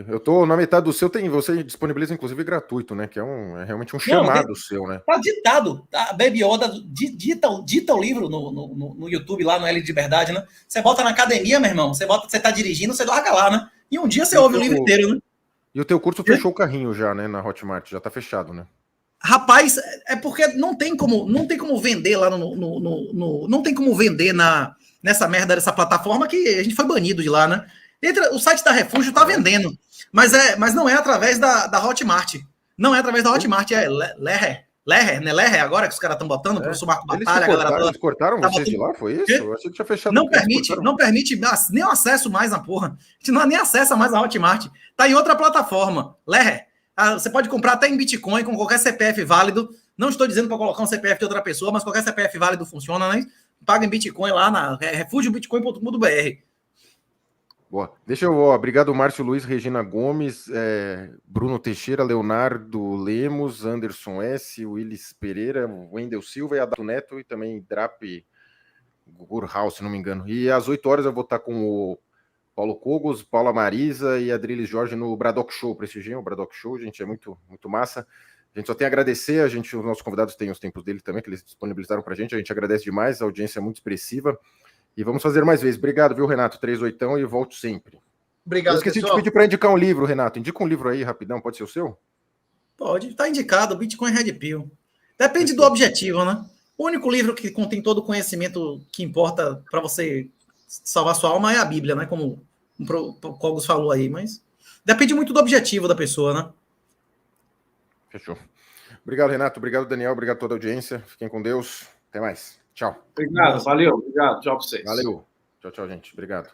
Eu tô na metade do seu, você disponibiliza inclusive gratuito, né? Que é realmente um chamado seu, né? Tá ditado. A Baby Yoda dita o livro no YouTube, lá no L de Liberdade, né? Você bota na academia, meu irmão. Você tá dirigindo, você larga lá, né? E um dia você ouve o livro inteiro, né? E o teu curso fechou o carrinho já, né? Na Hotmart, já tá fechado, né? Rapaz, é porque não tem como vender lá não tem como vender nessa merda dessa plataforma que a gente foi banido de lá, né? O site da Refúgio tá vendendo, mas não é através da Hotmart. Não é através da Hotmart, é Lerre, né? Lerre agora que os caras estão botando, o professor Marco Batalha, a galera toda. Eles cortaram tá vocês de lá, foi isso? Eu achei que tinha fechado. Não permite nem o acesso mais na porra. A gente não nem acessa mais a Hotmart. Tá em outra plataforma, Lerre. Você pode comprar até em Bitcoin com qualquer CPF válido. Não estou dizendo para colocar um CPF de outra pessoa, mas qualquer CPF válido funciona, né? Paga em Bitcoin lá na refugiobitcoin.com.br. Boa. Obrigado, Márcio Luiz, Regina Gomes, Bruno Teixeira, Leonardo Lemos, Anderson S., Willis Pereira, Wendel Silva e Adato Neto, e também Drap Gurhal, se não me engano. E às 8 horas eu vou estar com o Paulo Cogos, Paula Marisa e Adriles Jorge no Braddock Show. Prestigiem o Braddock Show, gente, é muito, muito massa. A gente só tem a agradecer, os nossos convidados têm os tempos dele também, que eles disponibilizaram pra gente, a gente agradece demais, a audiência é muito expressiva. E vamos fazer mais vezes. Obrigado, viu, Renato? 38 e volto sempre. Obrigado, eu esqueci pessoal. de pedir para indicar um livro, Renato. Indica um livro aí, rapidão. Pode ser o seu? Pode. Tá indicado. Bitcoin Red Pill. Depende do objetivo, né? O único livro que contém todo o conhecimento que importa para você salvar sua alma é a Bíblia, né? Como o Cogos falou aí. Mas depende muito do objetivo da pessoa, né? Fechou. Obrigado, Renato. Obrigado, Daniel. Obrigado a toda a audiência. Fiquem com Deus. Até mais. Tchau. Obrigado, valeu. Obrigado. Tchau pra vocês. Valeu. Tchau, gente. Obrigado.